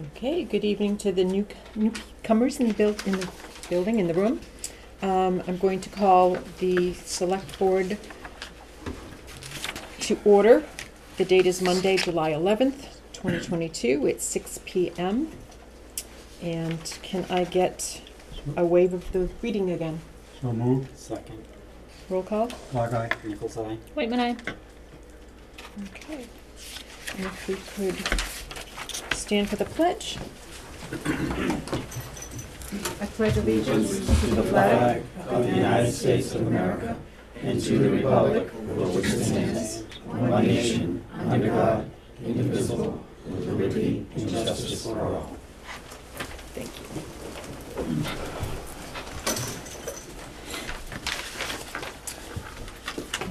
Okay, good evening to the newcomers in the building, in the room. I'm going to call the select board to order. The date is Monday, July 11th, 2022. It's 6 p.m. And can I get a waive of the reading again? So moved. Second. Roll call. Clock eye. Nichols eye. Whitman, aye. Okay. And if we could stand for the pledge. I pledge allegiance to the flag of the United States of America and to the republic for which it stands, one nation, under God, indivisible, with liberty and justice for all. Thank you.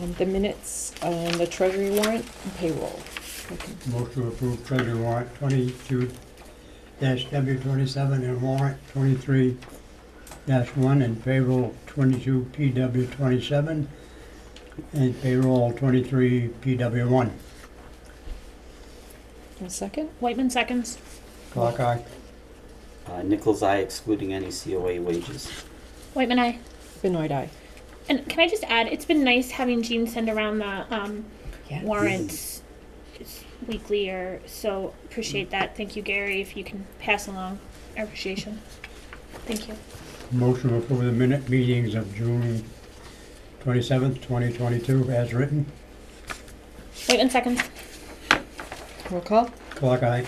And the minutes on the treasury warrant and payroll. Okay. Motion to approve treasury warrant 22-W27 and warrant 23-1 and payroll 22-PW27 and payroll 23-PW1. A second? Whitman seconds. Clock eye. Nichols eye, excluding any COA wages. Whitman, aye. Benoit, aye. And can I just add, it's been nice having Jean send around the Yes. warrants weekly, or so appreciate that. Thank you, Gary, if you can pass along our appreciation. Thank you. Motion to approve the minute meetings of June 27th, 2022 as written. Whitman seconds. Roll call. Clock eye.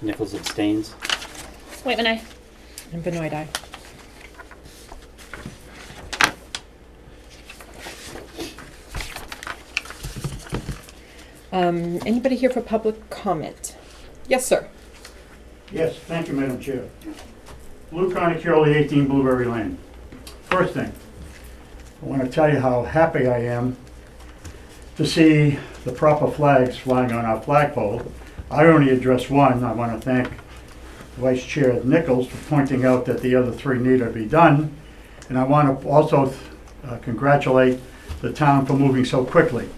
Nichols abstains. Whitman, aye. And Benoit, aye. Anybody here for public comment? Yes, sir. Yes, thank you, Madam Chair. Lou Carniccioli, 18 Blueberry Lane. First thing, I want to tell you how happy I am to see the proper flags flying on our flagpole. I only addressed one. I want to thank Vice Chair Nichols for pointing out that the other three need to be done. And I want to also congratulate the town for moving so quickly.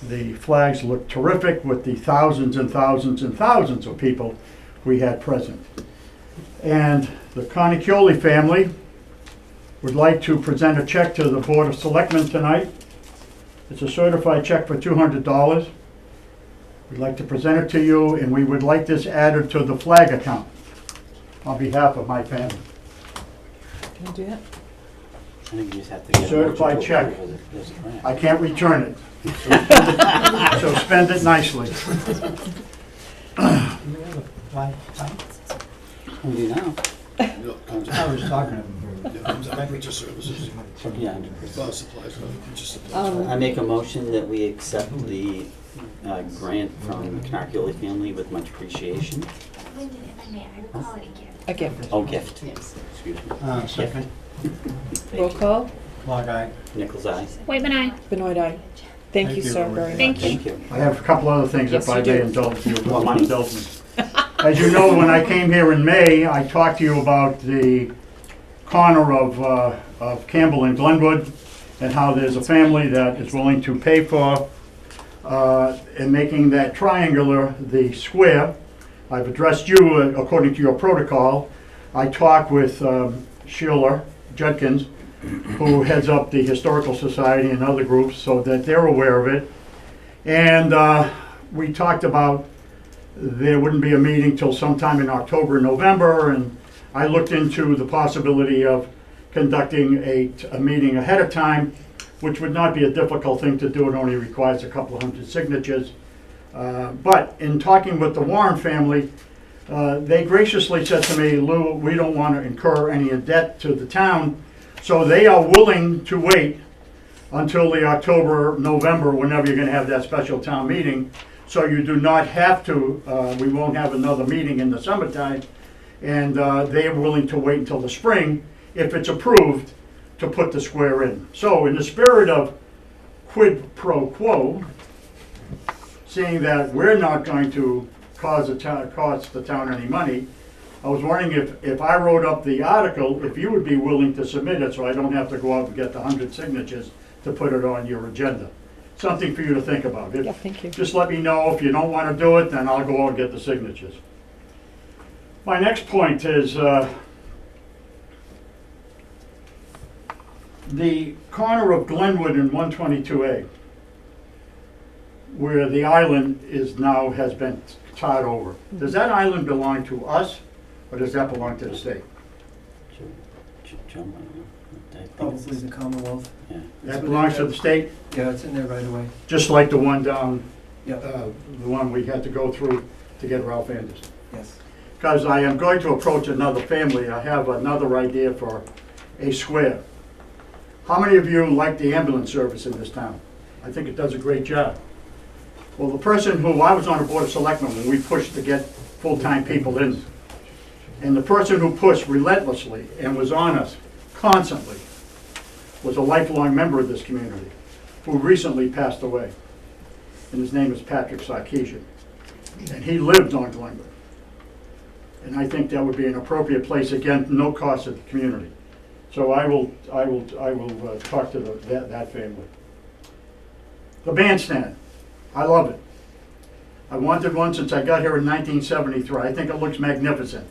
The flags look terrific with the thousands and thousands and thousands of people we had present. And the Carniccioli family would like to present a check to the Board of Selectmen tonight. It's a certified check for $200. We'd like to present it to you, and we would like this added to the flag account on behalf of my family. Can you do that? I think you just have to get a Certified motion to check. approve this grant. I can't return it. So spend it nicely. We do now. I was talking to him. Purchase services, Yeah. supplies, just supplies. I make a motion that we accept the grant from the Carniccioli family with much appreciation. When did it, I mean, I would call it a gift. A gift. Oh, gift. Excuse me. Second. Roll call. Clock eye. Nichols eye. Whitman, aye. Benoit, aye. Thank you, Thank you, sir, Lord. very much. Thank you. Thank you. I have a couple other things, Yes, if I you may do. indulge you. What, money? Indulge me. As you know, when I came here in May, I talked to you about the corner of Campbell and Glenwood, and how there's a family that is willing to pay for and making that triangular the square. I've addressed you according to your protocol. I talked with Sheila Judkins, who heads up the Historical Society and other groups, so that they're aware of it. And we talked about there wouldn't be a meeting till sometime in October, November, and I looked into the possibility of conducting a meeting ahead of time, which would not be a difficult thing to do. It only requires a couple of hundred signatures. But in talking with the Warren family, they graciously said to me, Lou, we don't want to incur any debt to the town, so they are willing to wait until the October, November, whenever you're going to have that special town meeting. So you do not have to, we won't have another meeting in the summertime, and they are willing to wait until the spring, if it's approved, to put the square in. So in the spirit of quid pro quo, seeing that we're not going to cost the town any money, I was wondering if I wrote up the article, if you would be willing to submit it, so I don't have to go out and get the 100 signatures to put it on your agenda. Something for you to think about. Yeah, thank you. Just let me know. If you don't want to do it, then I'll go out and get the signatures. My next point is the corner of Glenwood and 122A, where the island is now has been tarred over. Does that island belong to us, or does that belong to the state? John, I think Probably it's- the Commonwealth. yeah. That belongs to the state, Yeah, it's in there right away. just like the one down, Yeah, the one we had to go through to get Ralph Anderson. yes. Because I am going to approach another family, I have another idea for a square. How many of you like the ambulance service in this town? I think it does a great job. Well, the person who, I was on the Board of Selectmen when we pushed to get full-time people in. And the person who pushed relentlessly and was on us constantly was a lifelong member of this community who recently passed away. And his name is Patrick Sarkeesian. And he lived on Glenwood. And I think that would be an appropriate place, again, no cost to the community. So I will talk to that family. The bandstand, I love it. I wanted one since I got here in 1973. I think it looks magnificent.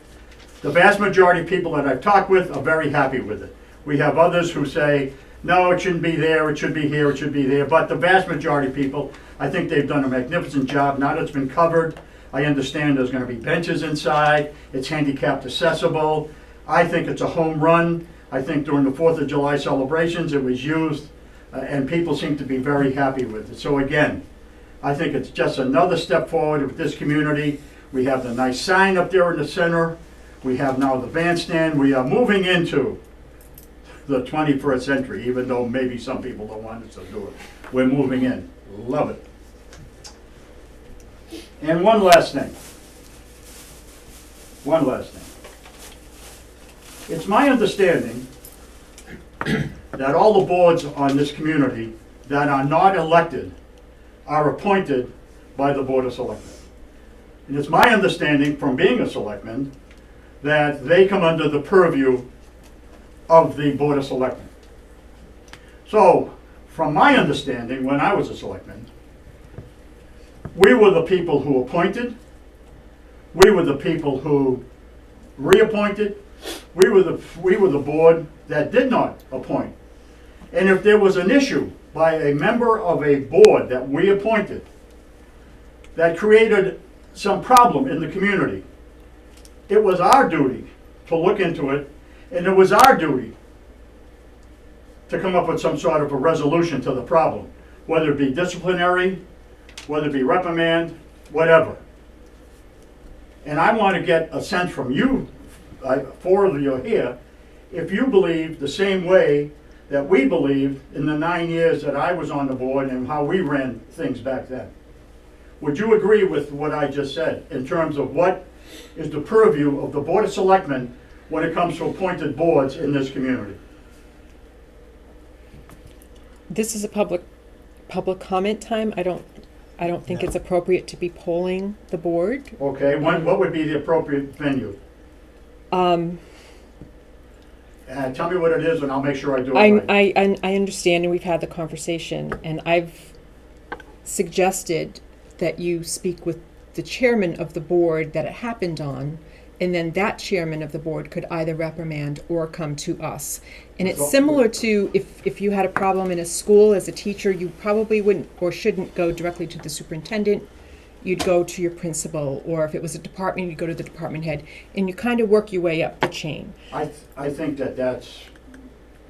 The vast majority of people that I've talked with are very happy with it. We have others who say, no, it shouldn't be there, it should be here, it should be there. But the vast majority of people, I think they've done a magnificent job. Now that it's been covered, I understand there's going to be benches inside. It's handicapped accessible. I think it's a home run. I think during the 4th of July celebrations, it was used, and people seem to be very happy with it. So again, I think it's just another step forward with this community. We have the nice sign up there in the center. We have now the bandstand. We are moving into the 21st century, even though maybe some people don't want us to do it. We're moving in. Love it. And one last thing. One last thing. It's my understanding that all the boards on this community that are not elected are appointed by the Board of Selectmen. And it's my understanding from being a selectman that they come under the purview of the Board of Selectmen. So, from my understanding, when I was a selectman, we were the people who appointed, we were the people who reappointed, we were the board that did not appoint. And if there was an issue by a member of a board that we appointed that created some problem in the community, it was our duty to look into it, and it was our duty to come up with some sort of a resolution to the problem, whether it be disciplinary, whether it be reprimand, whatever. And I want to get a sense from you, 4 of you are here, if you believe the same way that we believed in the 9 years that I was on the board and how we ran things back then. Would you agree with what I just said in terms of what is the purview of the Board of Selectmen when it comes to appointed boards in this community? This is a public comment time. I don't think it's appropriate to be polling the board. Okay, what would be the appropriate venue? Tell me what it is and I'll make sure I do it right. I understand, and we've had the conversation, and I've suggested that you speak with the chairman of the board that it happened on, and then that chairman of the board could either reprimand or come to us. And it's similar to if you had a problem in a school as a teacher, you probably wouldn't or shouldn't go directly to the superintendent. You'd go to your principal, or if it was a department, you'd go to the department head, and you kind of work your way up the chain. I think that's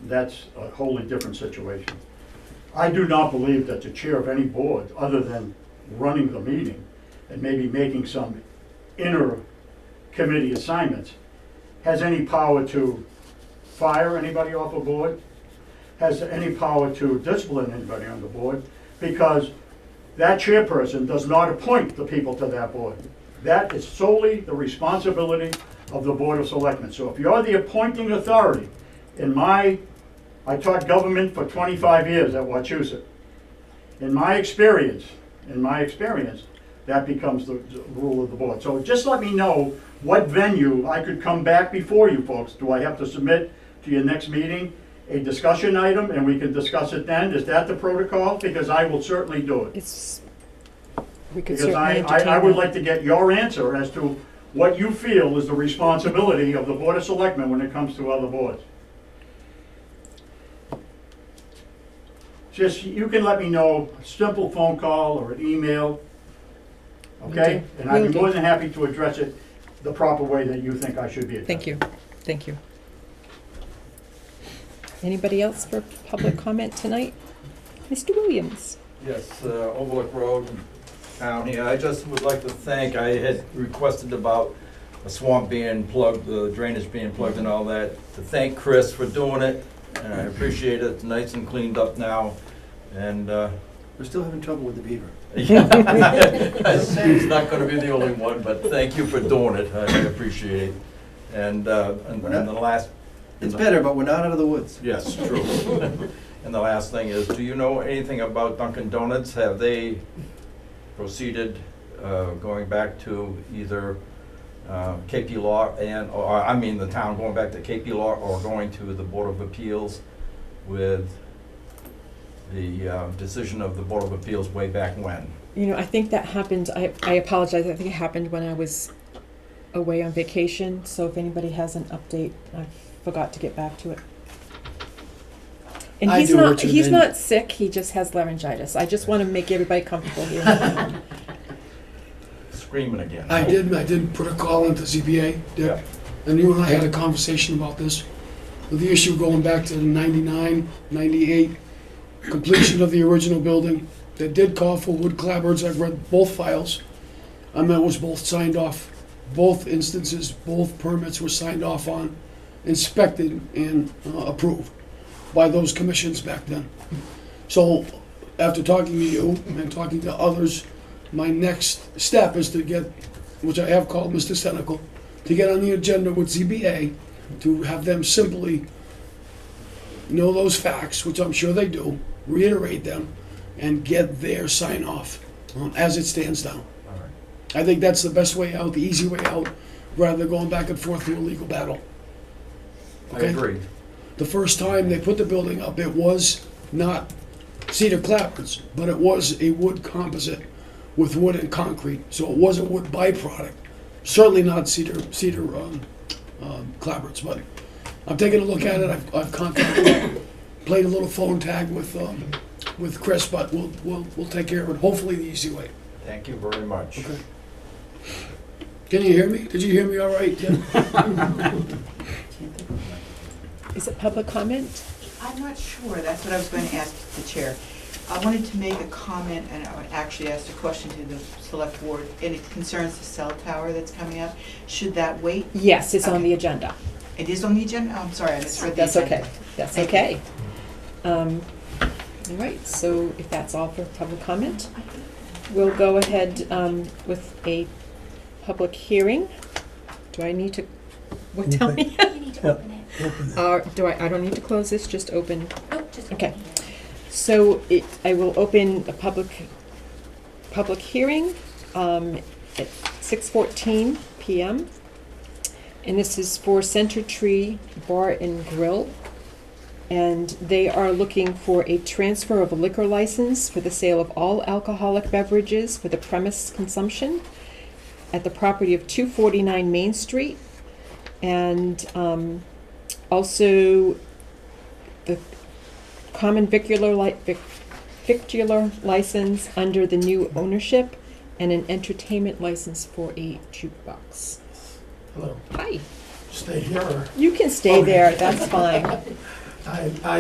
a wholly different situation. I do not believe that the chair of any board, other than running the meeting and maybe making some inner committee assignments, has any power to fire anybody off a board, has any power to discipline anybody on the board, because that chairperson does not appoint the people to that board. That is solely the responsibility of the Board of Selectmen. So if you're the appointing authority, I taught government for 25 years at Wachusett. In my experience, that becomes the rule of the board. So just let me know what venue I could come back before you folks. Do I have to submit to your next meeting a discussion item and we can discuss it then? Is that the protocol? Because I will certainly do it. We could Because certainly entertain I would that. like to get your answer as to what you feel is the responsibility of the Board of Selectmen when it comes to other boards. Just, you can let me know, a simple phone call or an email, okay? Will do. And I'd Will be do. more than happy to address it the proper way that you think I should be addressed. Thank you, thank you. Anybody else for public comment tonight? Mr. Williams? Yes, Overlook Road down here. I just would like to thank, I had requested about a swamp being plugged, the drainage being plugged and all that, to thank Chris for doing it. And I appreciate it. It's nice and cleaned up now. And, We're still having trouble with the beaver. he's not gonna be the only one, but thank you for doing it. I appreciate it. And the last. It's better, but we're not out of the woods. Yes, true. And the last thing is, do you know anything about Dunkin' Donuts? Have they proceeded going back to either KP Law or I mean the town going back to KP Law or going to the Board of Appeals with the decision of the Board of Appeals way back when? You know, I think that happened, I apologize, I think it happened when I was away on vacation, so if anybody has an update, I forgot to get back to it. And I he's do, not, Richard, he's and- not sick, he just has laryngitis. I just want to make everybody comfortable here. Screaming again. I did put a call into ZBA, Yeah. Dick, and you and I had a conversation about this. With the issue going back to 99, 98, completion of the original building. They did call for wood clapboards, I've read both files. I mean, it was both signed off, both instances, both permits were signed off on, inspected and approved by those commissions back then. So, after talking to you and talking to others, my next step is to get, which I have called Mr. Senecal, to get on the agenda with ZBA, to have them simply know those facts, which I'm sure they do, reiterate them, and get their sign off as it stands now. All right. I think that's the best way out, the easy way out, rather than going back and forth through a legal battle. I Okay. agree. The first time they put the building up, it was not cedar clapboards, but it was a wood composite with wood and concrete, so it was a wood byproduct. Certainly not cedar clapboards, but I'm taking a look at it. I've contacted, played a little phone tag with Chris, but we'll take care of it. Hopefully the easy way. Thank you very much. Okay. Can you hear me? Did you hear me all right, Tim? Is it public comment? I'm not sure, that's what I was going to ask the chair. I wanted to make a comment, and I actually asked a question to the select board, and it concerns the cell tower that's coming up. Should that wait? Yes, it's on Okay. the agenda. It is on the agenda? Oh, I'm sorry, I misread the That's agenda. okay, that's Thank okay. All right, so if that's all for public comment, we'll go ahead with a public hearing. Do I need to, what, tell me? You need to open it. I don't need to close this, just open. Oh, just open Okay. it. So I will open a public hearing at 6:14 PM. And this is for Center Tree Bar and Grill. And they are looking for a transfer of a liquor license for the sale of all alcoholic beverages for the premise consumption at the property of 249 Main Street. And also the common victular license under the new ownership and an entertainment license for a jukebox. Hello. Hi, Stay here or? you can stay there, that's fine.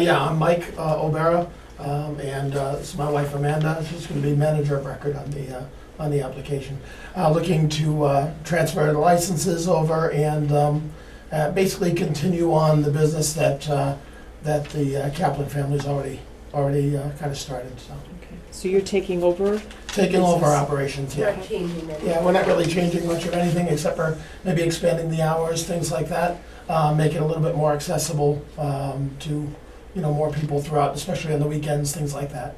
Yeah, I'm Mike O'Bara, and this is my wife Amanda. She's going to be manager of record on the application. Looking to transfer the licenses over and basically continue on the business that the Kaplan family's already kind of started. So Okay. So you're taking over? taking over Business. operations. Yeah. Yeah, we're not really changing much of anything except for maybe expanding the hours, things like that. Make it a little bit more accessible to more people throughout, especially on the weekends, things like that.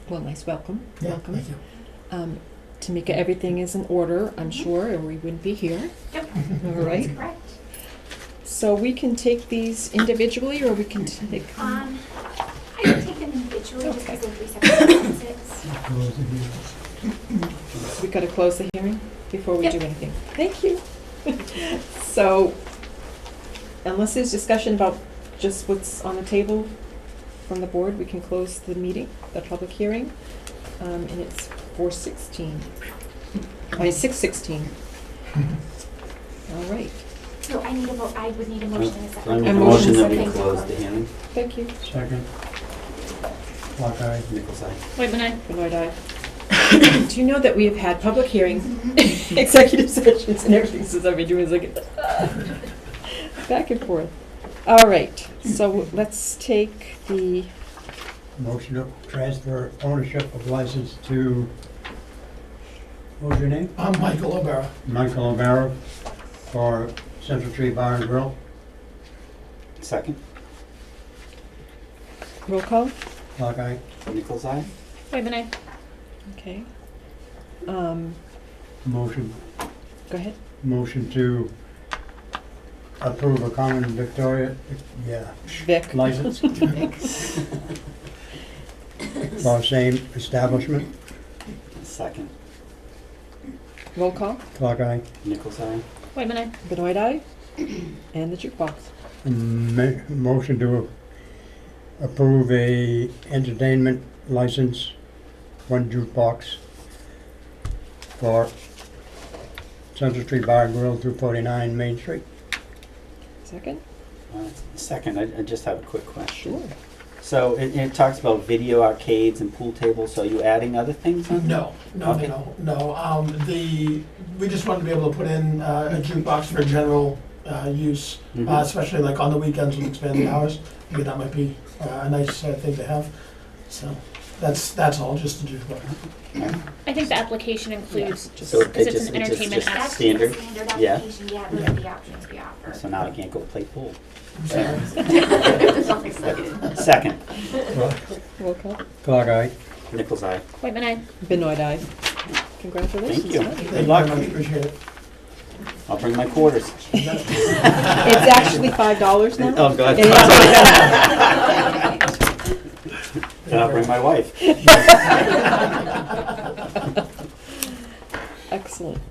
Well, nice welcome. Yeah, Welcome. thank you. Tamika, everything is in order, I'm sure, or we wouldn't be here. Yep. All right. That's correct. So we can take these individually, or we can take. I would take them individually just Okay. because they're 3 separate licenses. We got to close the hearing. before we Yep. do anything? Thank you. So, unless there's discussion about just what's on the table from the board, we can close the meeting, the public hearing. And it's 4:16. 6:16. All right, So I need a vote, I would need a motion in a So I second. make a And motion that we motion close the hearing. thank you. Second. Clock eye. Nichols eye. Whitman, aye. Benoit, aye. Do you know that we have had public hearings, executive sessions, and everything since I've been doing this, like, back and forth. All right, so let's take the, Motion to transfer ownership of license to, what was your name? I'm Michael O'Bara. Michael O'Mara for Central Tree Bar and Grill. Second. roll call. Clock eye. Nichols eye. Whitman, aye. Okay. Motion, Go ahead. motion to approve a common Victoria, Vic. license for same establishment. Second. Roll call. Clock eye. Nichols eye. Whitman, aye. Benoit, aye. And the jukebox. Motion to approve a entertainment license, one jukebox for Central Street Bar and Grill, 249 Main Street. Second? Second, I just have a quick question. Sure. So it talks about video arcades and pool tables, so are you adding other things on? No. Okay. We just wanted to be able to put in a jukebox for general use, Mhm. especially like on the weekends with expanded hours. Maybe that might be a nice thing to have. So that's all, just the jukebox. I think the application includes, So it because it's just- an it's just- entertainment just- app. That's Standard? the standard Yeah. application, yeah, those are the options we offer. So now I can't go play pool. I'm sorry. Don't excited. Second. Roll call. Clock eye. Nichols eye. Whitman, aye. Benoit, aye. Congratulations. Thank you. Mike. Thank Good you luck. very much, appreciate it. I'll bring my quarters. It's actually $5 now? Oh, God. It And I'll bring my wife. Excellent.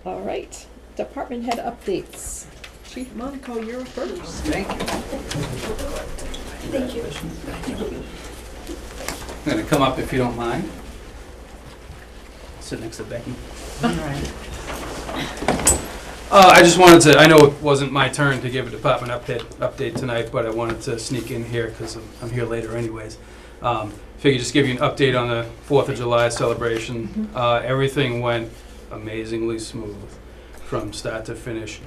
All right, department head updates. Chief Monaco, you're first. Thank you. I'm gonna come up if you don't mind. Sit next to Becky. I just wanted to, I know it wasn't my turn to give a department update tonight, but I wanted to sneak in here because I'm here later anyways. Figure just give you an update on the 4th of July celebration. Everything went amazingly smooth from start to finish.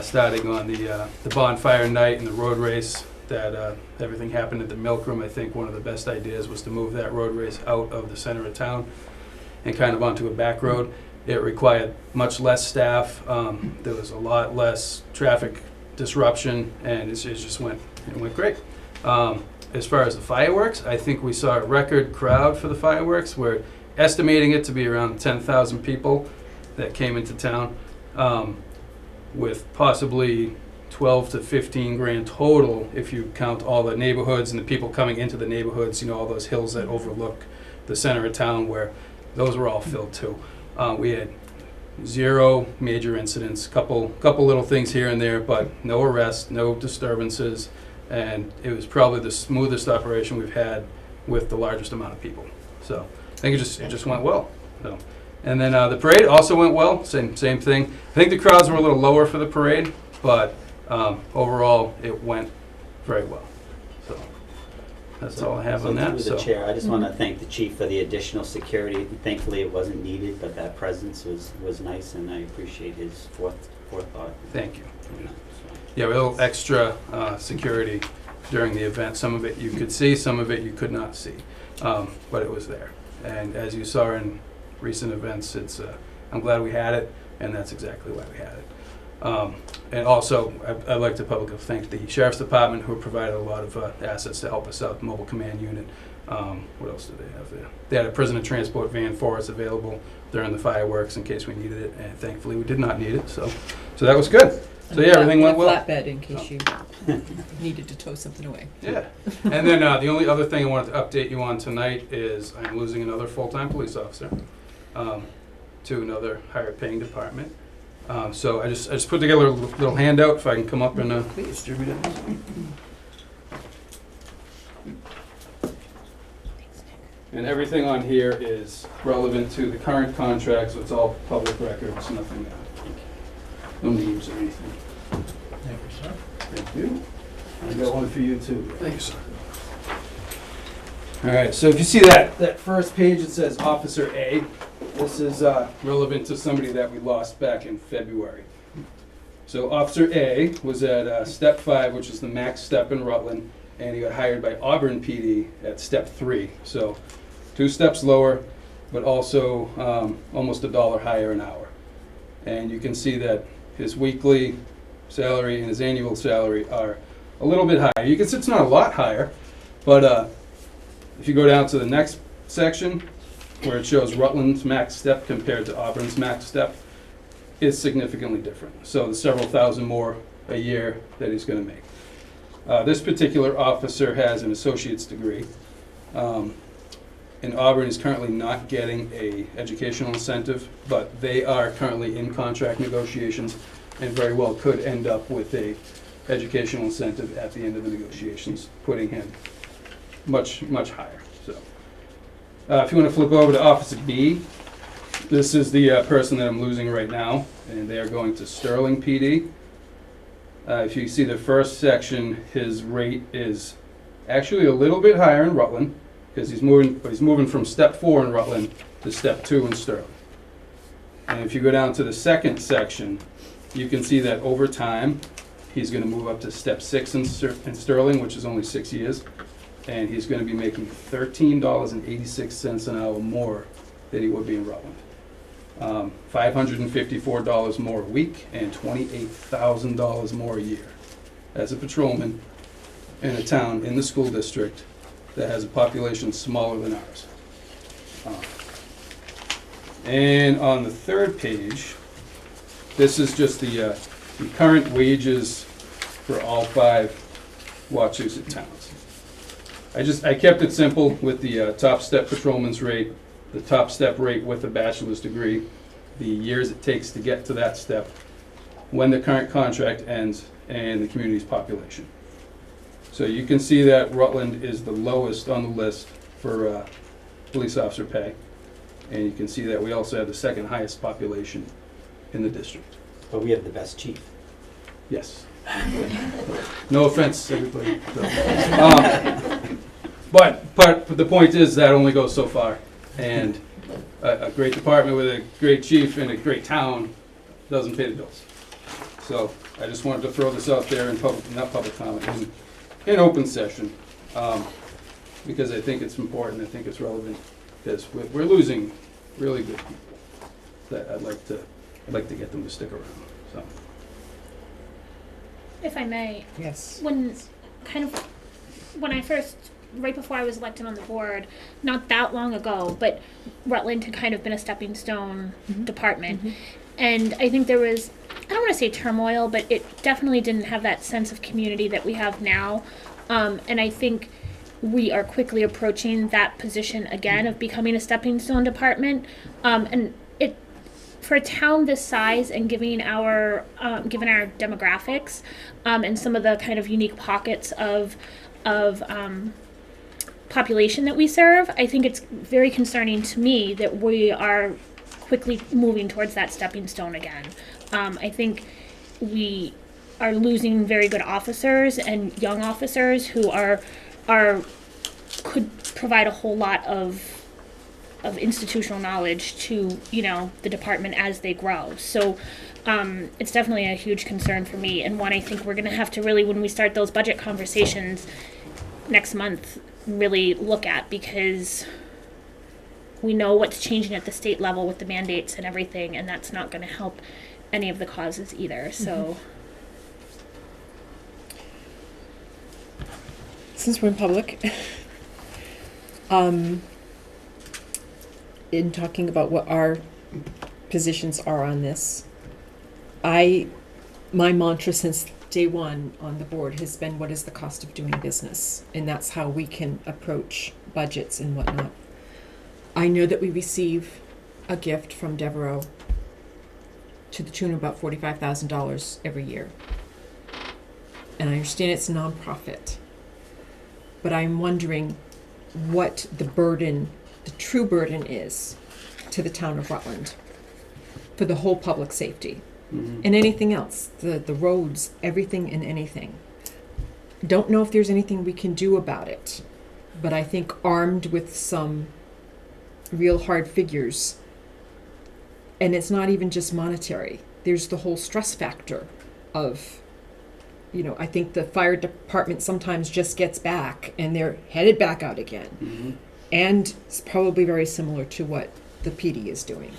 Starting on the bonfire night and the road race, that everything happened at the Milk Room. I think one of the best ideas was to move that road race out of the center of town and kind of onto a back road. It required much less staff. There was a lot less traffic disruption, and it just went great. As far as the fireworks, I think we saw a record crowd for the fireworks. We're estimating it to be around 10,000 people that came into town, with possibly 12 to 15 grand total if you count all the neighborhoods and the people coming into the neighborhoods, all those hills that overlook the center of town, where those were all filled too. We had 0 major incidents, couple little things here and there, but no arrests, no disturbances, and it was probably the smoothest operation we've had with the largest amount of people. So I think it just went well. So, and then the parade also went well. Same thing. I think the crowds were a little lower for the parade, but overall it went very well. So that's all I have on that. Through the chair, I just want to thank the chief for the additional security. Thankfully, it wasn't needed, but that presence was nice, and I appreciate his forethought. Thank you. So, Yeah, a little extra security during the event. Some of it you could see, some of it you could not see, but it was there. And as you saw in recent events, I'm glad we had it, and that's exactly why we had it. And also, I'd like to publicly thank the Sheriff's Department, who provided a lot of assets to help us out, mobile command unit. What else did they have there? They had a prisoner transport van for us available during the fireworks in case we needed it, and thankfully we did not need it, so that was good. So yeah, everything went well. Flatbed in case you needed to tow something away. Yeah. And then the only other thing I wanted to update you on tonight is I'm losing another full-time police officer. to another higher paying department. So I just put together a little handout, if I can come up and distribute it. And everything on here is relevant to the current contract, so it's all public records, nothing, no names or anything. Thank you, sir. Thank you. I got one for you too. Thank you, sir. All right, so if you see that first page, it says Officer A. This is relevant to somebody that we lost back in February. So Officer A was at step 5, which is the max step in Rutland, and he got hired by Auburn PD at step 3. So 2 steps lower, but also almost $1 higher an hour. And you can see that his weekly salary and his annual salary are a little bit higher. You can see it's not a lot higher, but if you go down to the next section, where it shows Rutland's max step compared to Auburn's max step, is significantly different. So there's several thousand more a year that he's going to make. This particular officer has an associate's degree. And Auburn is currently not getting a educational incentive, but they are currently in contract negotiations and very well could end up with a educational incentive at the end of the negotiations, putting him much, much higher. So, if you want to flip over to Officer B, this is the person that I'm losing right now, and they are going to Sterling PD. If you see the first section, his rate is actually a little bit higher in Rutland, because he's moving from step 4 in Rutland to step 2 in Sterling. And if you go down to the second section, you can see that over time, he's going to move up to step 6 in Sterling, which is only 6 years. And he's going to be making $13.86 an hour more than he would be in Rutland. $554 more a week and $28,000 more a year as a patrolman in a town in the school district that has a population smaller than ours. And on the third page, this is just the current wages for all 5 Wachusett towns. I kept it simple with the top step patrolman's rate, the top step rate with a bachelor's degree, the years it takes to get to that step, when the current contract ends, and the community's population. So you can see that Rutland is the lowest on the list for police officer pay. And you can see that we also have the second highest population in the district. But we have the best chief. Yes. No offense, everybody. But the point is that only goes so far. And a great department with a great chief in a great town doesn't pay the bills. So I just wanted to throw this out there in public, not public comment, in open session, because I think it's important, I think it's relevant, because we're losing really good people that I'd like to get them to stick around. So. If I may, Yes. when I first, right before I was elected on the board, not that long ago, but Rutland had kind of been a stepping stone department. And I think there was, I don't want to say turmoil, but it definitely didn't have that sense of community that we have now. And I think we are quickly approaching that position again of becoming a stepping stone department. And it, for a town this size and given our demographics and some of the kind of unique pockets of population that we serve, I think it's very concerning to me that we are quickly moving towards that stepping stone again. I think we are losing very good officers and young officers who could provide a whole lot of institutional knowledge to, the department as they grow. So it's definitely a huge concern for me, and one I think we're going to have to really, when we start those budget conversations next month, really look at, because we know what's changing at the state level with the mandates and everything, and that's not going to help any of the causes either. So Since we're in public, in talking about what our positions are on this, my mantra since day one on the board has been, what is the cost of doing business? And that's how we can approach budgets and whatnot. I know that we receive a gift from Devereaux to the tune of about $45,000 every year. And I understand it's a nonprofit, but I'm wondering what the burden, the true burden is to the town of Rutland for the whole public safety Mhm. and anything else, the roads, everything and anything. Don't know if there's anything we can do about it, but I think armed with some real hard figures, and it's not even just monetary, there's the whole stress factor of, you know, I think the fire department sometimes just gets back and they're headed back out again. Mhm. And it's probably very similar to what the PD is doing.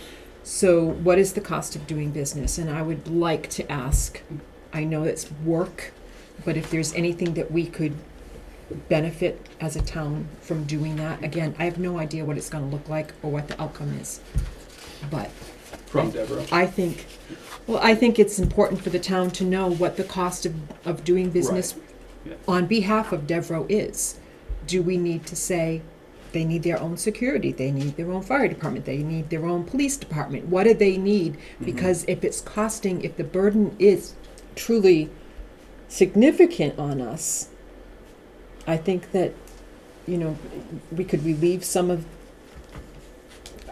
So what is the cost of doing business? And I would like to ask, I know it's work, but if there's anything that we could benefit as a town from doing that, again, I have no idea what it's gonna look like or what the outcome is. But From Devereaux. I think it's important for the town to know what the cost of doing business Yeah. on behalf of Devereaux is. Do we need to say they need their own security, they need their own fire department, they need their own police department? What do they need? Because if it's costing, if the burden is truly significant on us, I think that, you know, we could relieve some of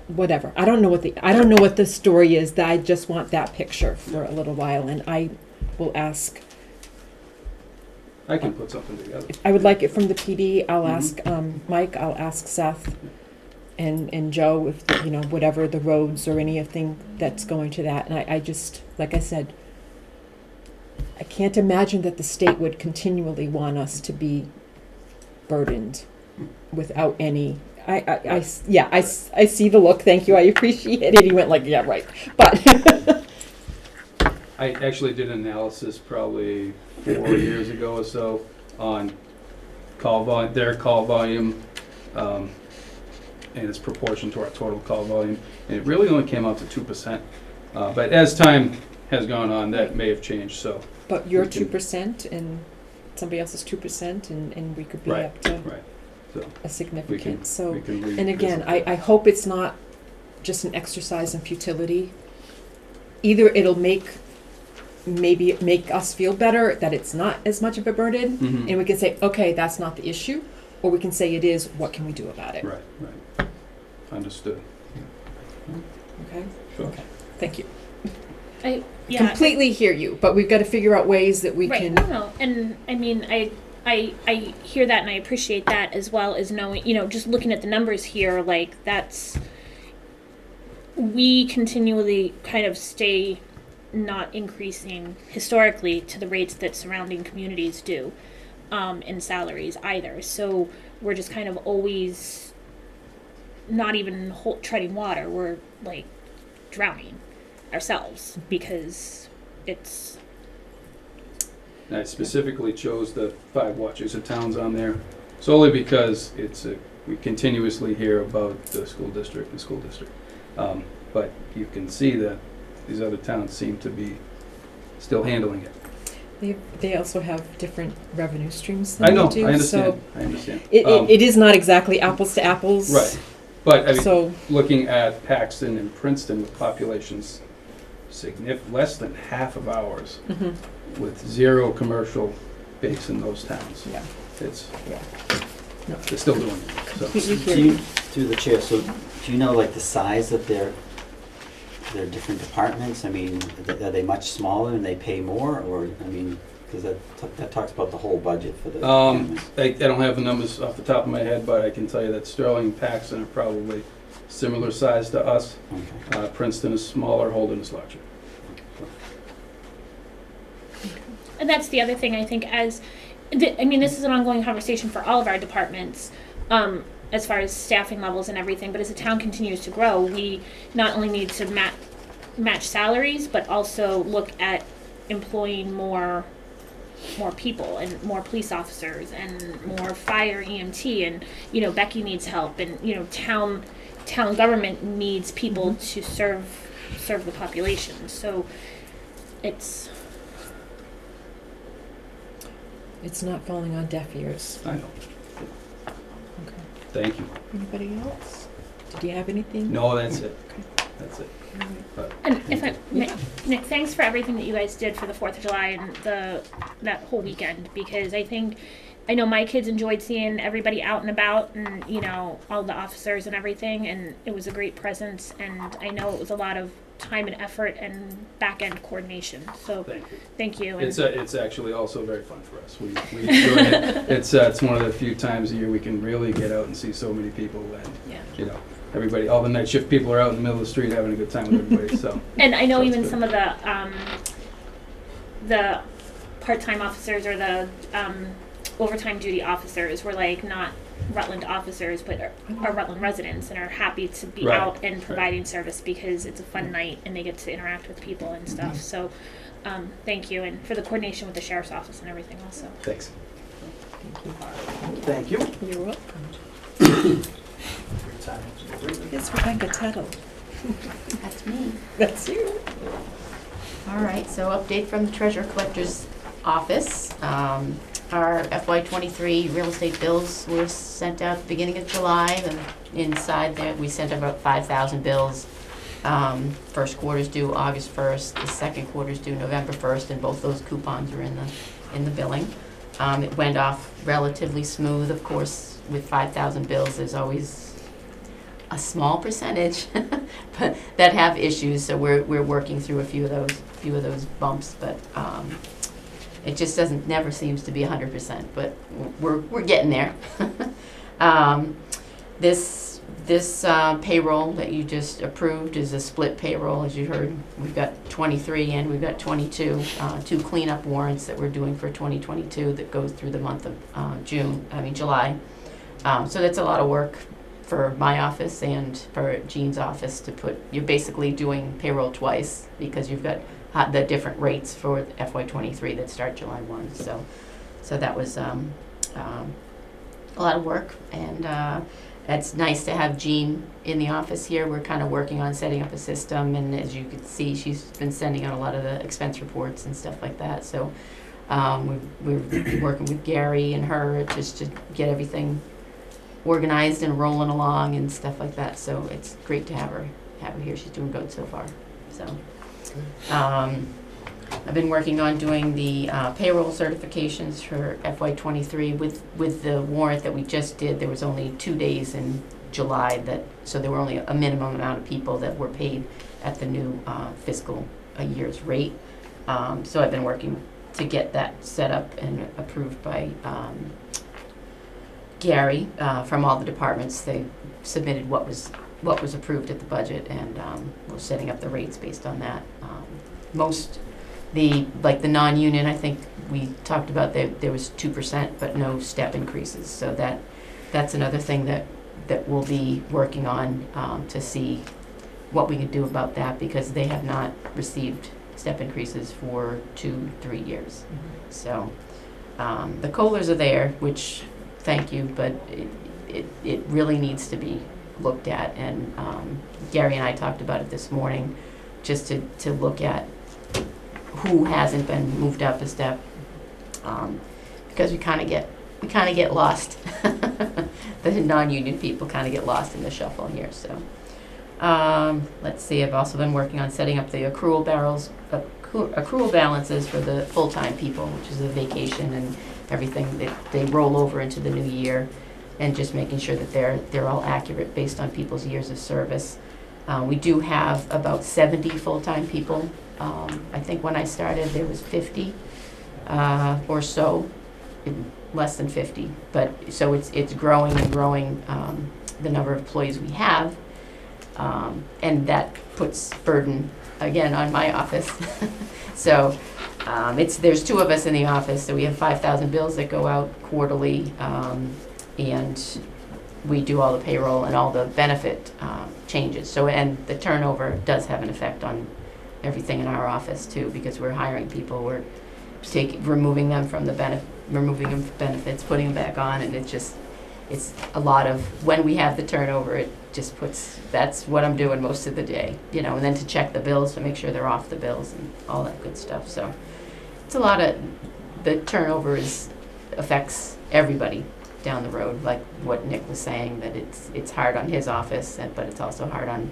whatever. I don't know what the story is. That I just want that picture for a little while, and I will ask. I can put something together. I would like it from the PD. I'll Mhm. ask Mike. I'll ask Seth, and Joe if you know whatever the roads or anything that's going to that. And I just, like I said, I can't imagine that the state would continually want us to be burdened without any. I see the look. Thank you. I appreciate it. He went like, yeah, right. But I actually did an analysis probably 4 years ago or so on their call volume, and its proportion to our total call volume, and it really only came out to 2%. But as time has gone on, that may have changed. So, but you're we can- 2% and somebody else is 2%, and we could be Right, up to right. So a significant. So. we can And again, revisit I hope it's not just an exercise in futility. Either it'll maybe make us feel better that it's not as much of a burden, Mhm. and we can say, okay, that's not the issue, or we can say it is, what can we do about it? Right, right. Understood. Okay? Sure. Okay, thank you. Yeah. Completely hear you, but we've got to figure out ways that we Right, can. no, and I mean, I hear that and I appreciate that, as well as knowing, you know, just looking at the numbers here, like we continually kind of stay not increasing historically to the rates that surrounding communities do, in salaries either. So we're just kind of always not even treading water. We're like drowning ourselves because it's. I specifically chose the 5 watches of towns on there solely because we continuously hear about the school district. But you can see that these other towns seem to be still handling it. They also have different revenue streams I than know, we do. I understand, So I understand. it is not exactly apples to apples. Right, but I mean, So looking at Paxton and Princeton with populations less than half of ours, mhm, with 0 commercial base in those towns. yeah, It's, yeah. No. they're still doing it, so. Completely Do hear you, you. through the chair, so do you know like the size of their different departments? I mean, are they much smaller and they pay more, or, I mean, because that talks about the whole budget for the cameras. I don't have the numbers off the top of my head, but I can tell you that Sterling and Paxton are probably similar size to us. Okay. Princeton is smaller, Holden is larger. And that's the other thing, I think, this is an ongoing conversation for all of our departments, as far as staffing levels and everything, but as the town continues to grow, we not only need to match salaries, but also look at employing more people and more police officers and more fire EMT, and, you know, Becky needs help, and, you know, town government needs people to serve the population, so it's not falling on deaf ears. I know. Okay. Thank you. Anybody else? Did you have anything? No, that's it. Okay. that's it. But And if I, Nick, thanks for everything that you guys did for the 4th of July and that whole weekend, because I know my kids enjoyed seeing everybody out and about and, you know, all the officers and everything, and it was a great presence, and I know it was a lot of time and effort and back-end coordination, so thank you. thank you. And It's actually also very fun for us. We enjoy it. It's one of the few times a year we can really get out and see so many people, and yeah. you know, everybody, all the night shift people are out in the middle of the street having a good time with everybody. So And I know Sounds even good. some of the part-time officers or the overtime duty officers were like not Rutland officers, but are Rutland residents and are happy to be Right, out and providing service because it's a fun night and they get to interact with people and stuff. So, thank you, and for the coordination with the sheriff's office and everything also. thanks. Thank you. You're welcome. Yes, Rebecca Tuttle. That's me. That's you. All right, so update from the treasurer collector's office. Our FY23 real estate bills were sent out at the beginning of July, and inside there, we sent about 5,000 bills. First quarter's due August 1st, the second quarter's due November 1st, and both those coupons are in the billing. It went off relatively smooth. Of course, with 5,000 bills, there's always a small percentage but that have issues, so we're working through a few of those bumps, but it just never seems to be 100%, but we're getting there. This payroll that you just approved is a split payroll, as you heard. We've got 23 and we've got 22, two cleanup warrants that we're doing for 2022 that goes through the month of July. So that's a lot of work for my office and for Jean's office to put. You're basically doing payroll twice because you've got the different rates for FY23 that start July 1. So that was a lot of work, and it's nice to have Jean in the office here. We're kind of working on setting up a system, and as you can see, she's been sending out a lot of the expense reports and stuff like that. So we're working with Gary and her just to get everything organized and rolling along and stuff like that. So it's great to have her here. She's doing good so far. So I've been working on doing the payroll certifications for FY23 with the warrant that we just did. There was only 2 days in July so there were only a minimum amount of people that were paid at the new fiscal year's rate. So I've been working to get that set up and approved by Gary from all the departments. They submitted what was approved at the budget, and we're setting up the rates based on that. The non-union, I think we talked about there was 2%, but no step increases. So that's another thing that we'll be working on to see what we can do about that, because they have not received step increases for 2-3 years. So the COLAs are there, which thank you, but it really needs to be looked at, and Gary and I talked about it this morning, just to look at who hasn't been moved up a step, because we kind of get lost. The non-union people kind of get lost in the shuffle here. So let's see. I've also been working on setting up the accrual balances for the full-time people, which is the vacation and everything that they roll over into the new year, and just making sure that they're all accurate based on people's years of service. We do have about 70 full-time people. I think when I started there was 50 or so, less than 50. But so it's growing and growing, the number of employees we have, and that puts burden again on my office. So there's 2 of us in the office, so we have 5,000 bills that go out quarterly, and we do all the payroll and all the benefit changes. So, and the turnover does have an effect on everything in our office too, because we're hiring people, we're removing them from benefits, putting them back on, and it's a lot of, when we have the turnover, it just that's what I'm doing most of the day, and then to check the bills to make sure they're off the bills and all that good stuff. So it's a lot of, the turnover affects everybody down the road, like what Nick was saying, that it's hard on his office, but it's also hard on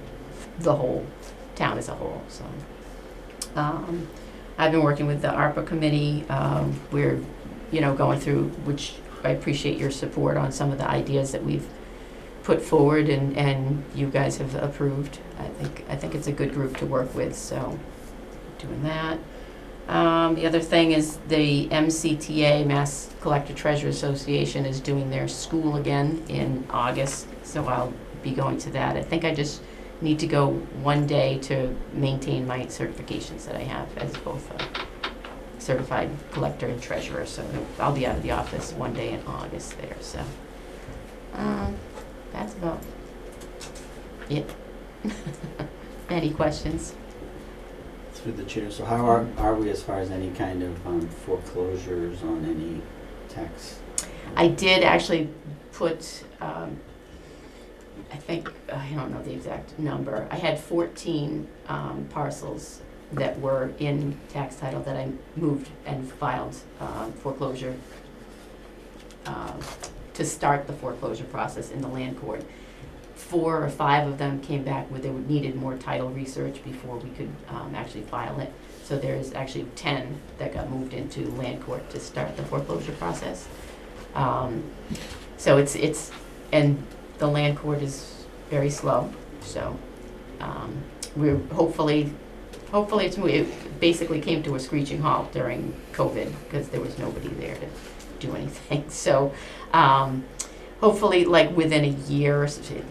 the whole town as a whole, so. I've been working with the ARPA committee. We're, going through, which I appreciate your support on some of the ideas that we've put forward and you guys have approved. I think it's a good group to work with, so doing that. The other thing is the MCTA, Mass Collector Treasurer Association, is doing their school again in August, so I'll be going to that. I think I just need to go one day to maintain my certifications that I have as both a certified collector and treasurer, so I'll be out of the office one day in August there, so. That's about it. Any questions? Through the chair, so how are we as far as any kind of foreclosures on any tax? I did actually put, I think, I don't know the exact number. I had 14 parcels that were in tax title that I moved and filed foreclosure to start the foreclosure process in the land court. 4 or 5 of them came back where they needed more title research before we could actually file it. So there's actually 10 that got moved into land court to start the foreclosure process. So it's and the land court is very slow. So we're hopefully it basically came to a screeching halt during COVID because there was nobody there to do anything. So hopefully, like within a year,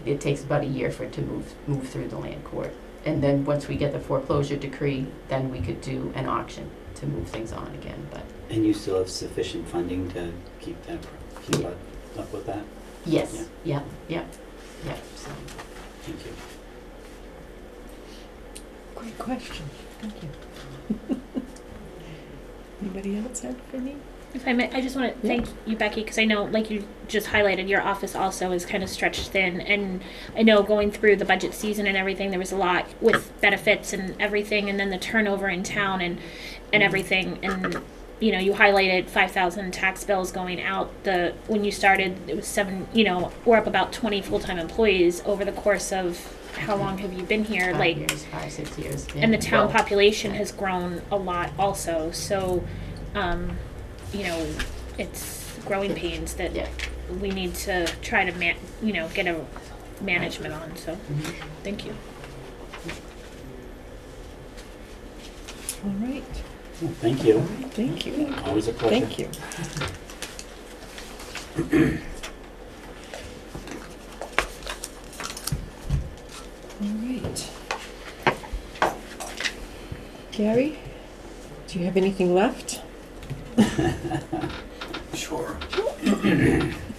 it takes about a year for it to move through the land court. And then once we get the foreclosure decree, then we could do an auction to move things on again. But And you still have sufficient funding to keep up with that? yes, yeah. So. Thank you. Great question. Thank you. Anybody else have any? If I may, I just want to thank you, Becky, because I know, like you just highlighted, your office also is kind of stretched thin. And I know going through the budget season and everything, there was a lot with benefits and everything, and then the turnover in town and everything. And, you highlighted 5,000 tax bills going out. When you started, it was 7, we're up about 20 full-time employees over the course of, how long have you been here? 5, 6 years. Yeah. And the town population has grown a lot also. So, it's growing pains that we need to try to, get a management on. So, thank you. All right. Well, thank you. Thank you. Always a pleasure. Thank you. All right. Gary, do you have anything left? Sure.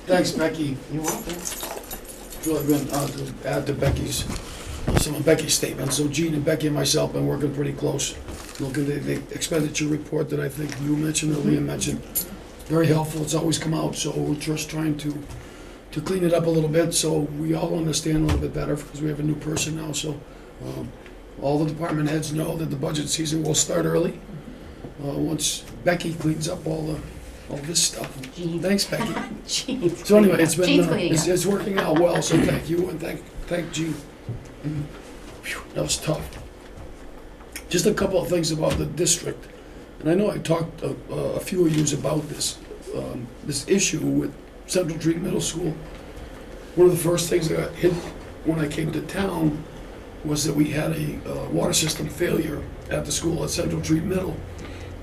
Thanks, Becky. You're welcome. It's really been to add to some of Becky's statements. So Gene and Becky and myself been working pretty close. Looking at the expenditure report that I think you mentioned or Leah mentioned. Very helpful. It's always come out. So we're just trying to clean it up a little bit so we all understand a little bit better because we have a new person now. So all the department heads know that the budget season will start early. Once Becky cleans up all this stuff. Gene. Thanks, Becky. Gene. So anyway, it's been Gene's cleaning up. it's working out well. So thank you and thank Gene. Whew, that was tough. Just a couple of things about the district, and I know I talked a few of you about this issue with Central Street Middle School. One of the first things that got hit when I came to town was that we had a water system failure at the school at Central Street Middle.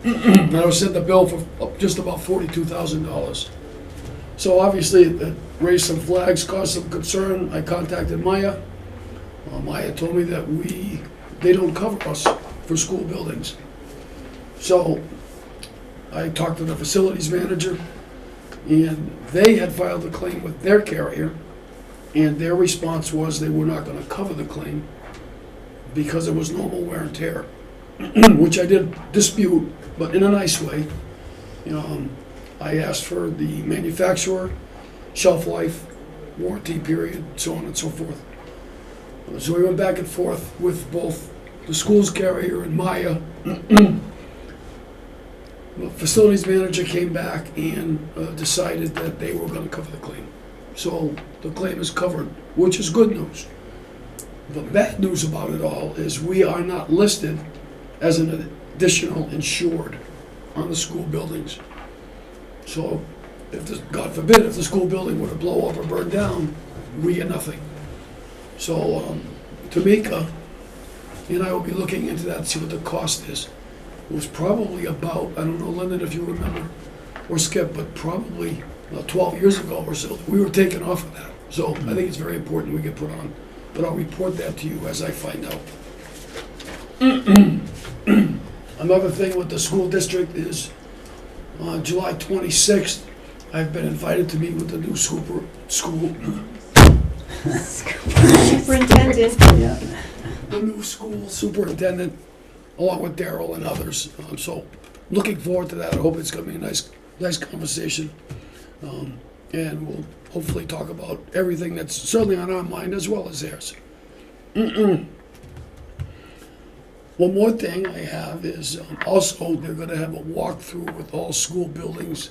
And I was sent a bill for just about $42,000. So obviously it raised some flags, caused some concern. I contacted Maya. Maya told me that they don't cover us for school buildings. So I talked to the facilities manager, and they had filed a claim with their carrier, and their response was they were not going to cover the claim because it was normal wear and tear, which I did dispute, but in a nice way. I asked for the manufacturer, shelf life, warranty period, so on and so forth. So we went back and forth with both the school's carrier and Maya. The facilities manager came back and decided that they were going to cover the claim. So the claim is covered, which is good news. The bad news about it all is we are not listed as an additional insured on the school buildings. So if this, God forbid, if the school building were to blow up or burn down, we get nothing. So Tamika and I will be looking into that, see what the cost is. It was probably about, I don't know, Lyndon, if you remember, or Skip, but probably 12 years ago or so, we were taken off of that. So I think it's very important we get put on. But I'll report that to you as I find out. Another thing with the school district is July 26th, I've been invited to meet with the new school Superintendent. Yeah. the new school superintendent, along with Daryl and others. So looking forward to that. I hope it's going to be a nice conversation. And we'll hopefully talk about everything that's certainly on our mind as well as theirs. One more thing I have is also they're going to have a walkthrough with all school buildings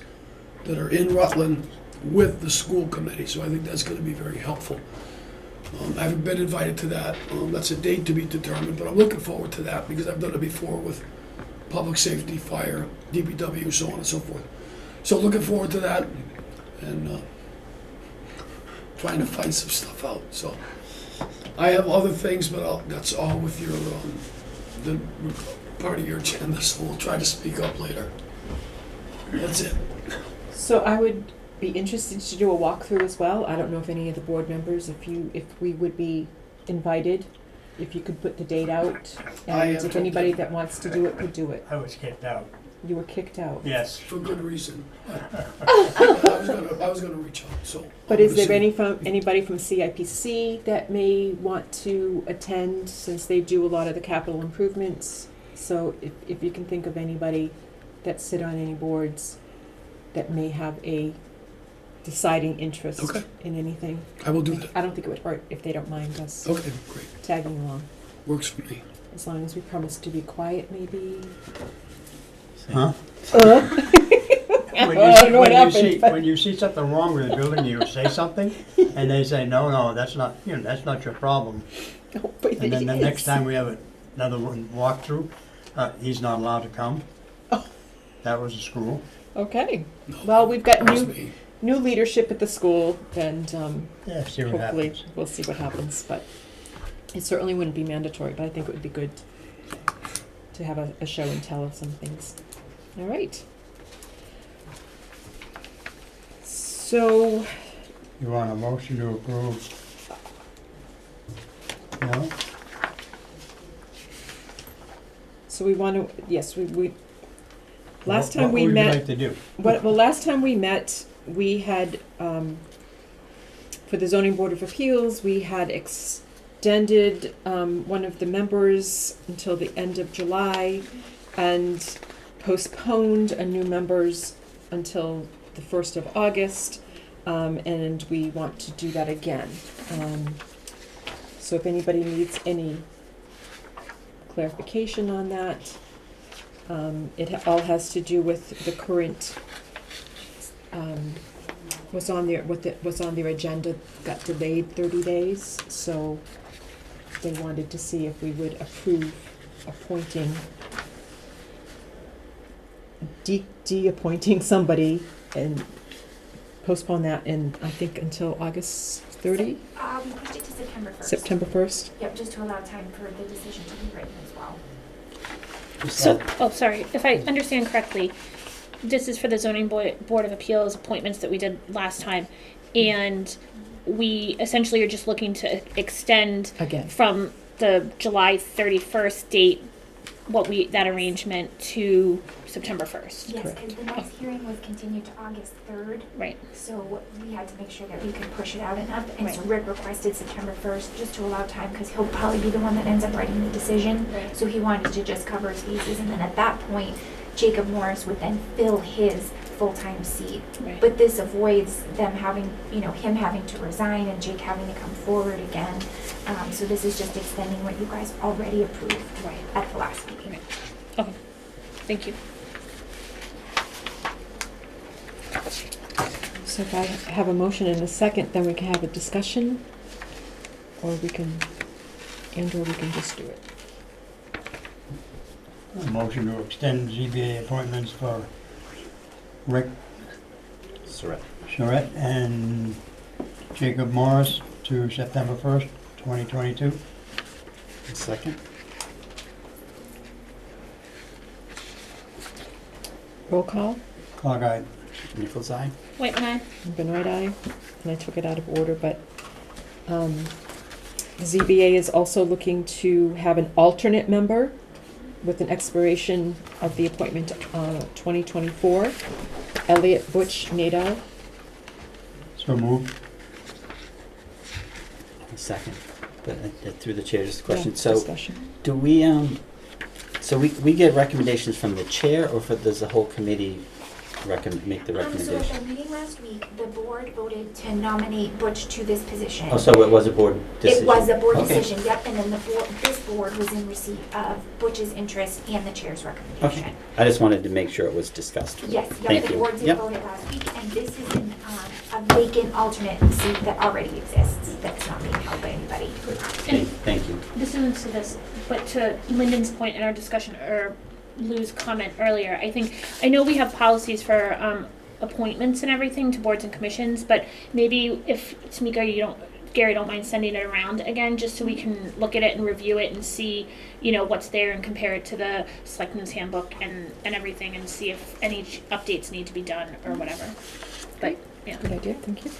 that are in Rutland with the school committee. So I think that's going to be very helpful. I haven't been invited to that. That's a date to be determined, but I'm looking forward to that because I've done it before with public safety, fire, DPW, so on and so forth. So looking forward to that and trying to find some stuff out. So I have other things, but that's all with your the part of your agenda. So we'll try to speak up later. That's it. So I would be interested to do a walkthrough as well. I don't know if any of the board members, if we would be invited, if you could put the date out, and if anybody that wants to do it could do it. I was kicked out. You were kicked out. Yes. For good reason. I was gonna reach out, so. But is there anybody from CIPC that may want to attend, since they do a lot of the capital improvements? So if you can think of anybody that sit on any boards that may have a deciding interest Okay. in anything. I will do that. I don't think it would hurt if they don't mind us Okay, great. tagging along, Works for me. as long as we promise to be quiet, maybe. Huh? I don't know what happened, but- When you see something wrong with the building, you say something, and they say, no, that's not, that's not your problem. Oh, but And then the it next is. time we have another one walkthrough, he's not allowed to come. Oh. That was the school. Okay, well, we've got That was me. new leadership at the school, and Yeah, see what hopefully happens. we'll see what happens, but it certainly wouldn't be mandatory, but I think it would be good to have a show and tell of some things. All right. So, You want a motion to approve? No? so we want to, yes, we last time What we would you met, like to do? well, last time we met, we had, for the zoning board of appeals, we had extended one of the members until the end of July and postponed a new members until the 1st of August, and we want to do that again. So if anybody needs any clarification on that, it all has to do with the current, was on their agenda, got delayed 30 days, so they wanted to see if we would approve appointing, de-appointing somebody and postpone that I think until August 30, We pushed it to September 1st. September 1st. Yep, just to allow time for the decision to be written as well. So, sorry, if I understand correctly, this is for the zoning board of appeals appointments that we did last time, and we essentially are just looking to extend Again. from the July 31st date, that arrangement to September 1st. Yes, Correct. because the next hearing was continued to August 3rd, Right. so we had to make sure that we could push it out enough. And so Right. Rick requested September 1st just to allow time, because he'll probably be the one that ends up writing the decision. Right. So he wanted to just cover his bases, and then at that point, Jacob Morris would then fill his full-time seat. Right. But this avoids them having, him having to resign and Jake having to come forward again. So this is just extending what you guys already approved Right. at the last meeting. Okay. Thank you. So if I have a motion and a second, then we can have a discussion, or we can and/or we can just do it. A motion to extend ZBA appointments for Rick Charette and Jacob Morris to September 1st, 2022. Second? Roll call, Clock eye. Nichols eye? Wait, when Benoit aye, and I took it out of order, but ZBA is also looking to have an alternate member with an expiration of the appointment 2024. Elliot Butch Nadeau. So moved. Second. But through the chair, just a question. Yeah, So discussion. do we, so we get recommendations from the chair, or does the whole committee make the So at recommendation? the meeting last week, the board voted to nominate Butch to this position. Oh, so it was a board decision? It was a board Okay. decision, yep, and then this board was in receipt of Butch's interest and the chair's recommendation. Okay. I just wanted to make sure it was discussed. Yes, Thank yep, the you. board did Yep. vote it last week, and this is a vacant alternate seat that already exists, that's not being held by anybody. Thank you. this isn't to this, but to Lyndon's point in our discussion, or Lou's comment earlier, I know we have policies for appointments and everything to boards and commissions, but maybe if Tamika, Gary don't mind sending it around again, just so we can look at it and review it and see, what's there and compare it to the Selectmen's Handbook and everything, and see if any updates need to be done or whatever. But, yeah. Good idea, thank you.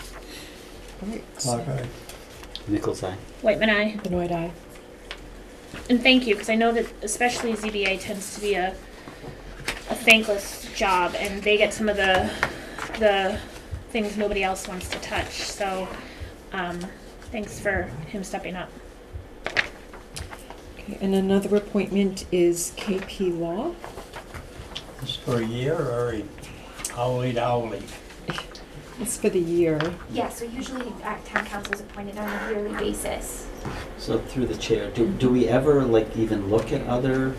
All right, Clock eye. Nichols eye. Whitman, aye. Benoit aye. And thank you, because I know that especially ZBA tends to be a thankless job, and they get some of the things nobody else wants to touch. So, thanks for him stepping up. Okay, and another appointment is KP Law. This is for a year or hourly to hourly? It's for the year. Yeah, so usually town council is appointed on a yearly basis. So through the chair, do we ever even look at other?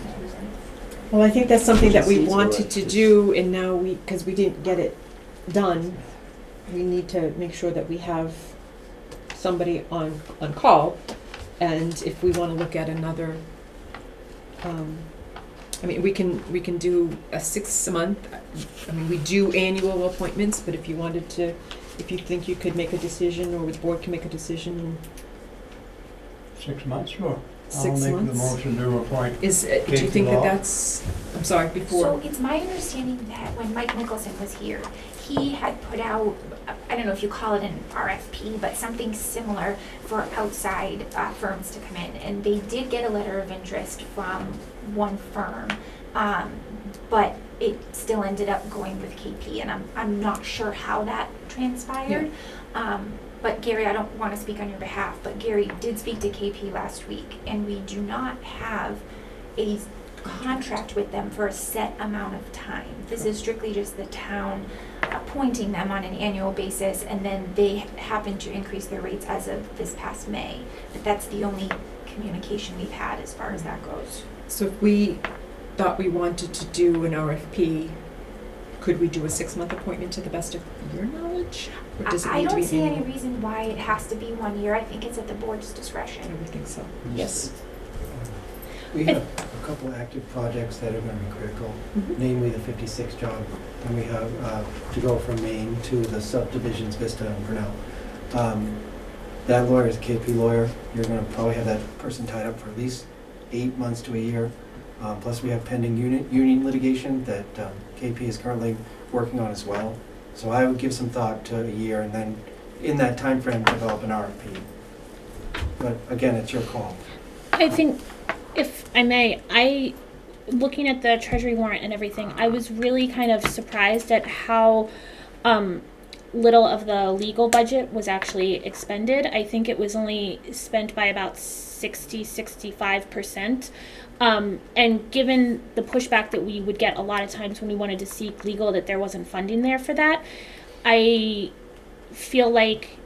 Well, I think that's something that we Agencies or wanted to just- do, and now because we didn't get it done, we need to make sure that we have somebody on call. And if we want to look at another, we can do a 6 month. We do annual appointments, but if you think you could make a decision, or the board can make a decision in 6 months, sure. 6 I'll make the months. motion to appoint. Do you KP think that Law. that's, I'm sorry, before? So it's my understanding that when Mike Nicholson was here, he had put out, I don't know if you call it an RFP, but something similar for outside firms to come in. And they did get a letter of interest from one firm, but it still ended up going with KP, and I'm not sure how that transpired. But Gary, I don't want to speak on your behalf, but Gary did speak to KP last week, and we do not have a contract with them for a set amount of time. This is strictly just the town appointing them on an annual basis, and then they happen to increase their rates as of this past May. But that's the only communication we've had as far as that goes. So if we thought we wanted to do an RFP, could we do a 6 month appointment to the best of your knowledge? Or does it I need to don't be see any annual? reason why it has to be 1 year. I think it's at the board's I discretion. would think so. Yes. We have a couple of active projects that are going to be critical, namely the 56 job, and we have to go from Maine to the subdivisions Vista and Grinnell. That lawyer is a KP lawyer. You're going to probably have that person tied up for at least 8 months to a year. Plus we have pending union litigation that KP is currently working on as well. So I would give some thought to a year, and then in that time frame develop an RFP. But again, it's your call. I think, if I may, looking at the treasury warrant and everything, I was really kind of surprised at how little of the legal budget was actually expended. I think it was only spent by about 65%. And given the pushback that we would get a lot of times when we wanted to seek legal, that there wasn't funding there for that, I feel like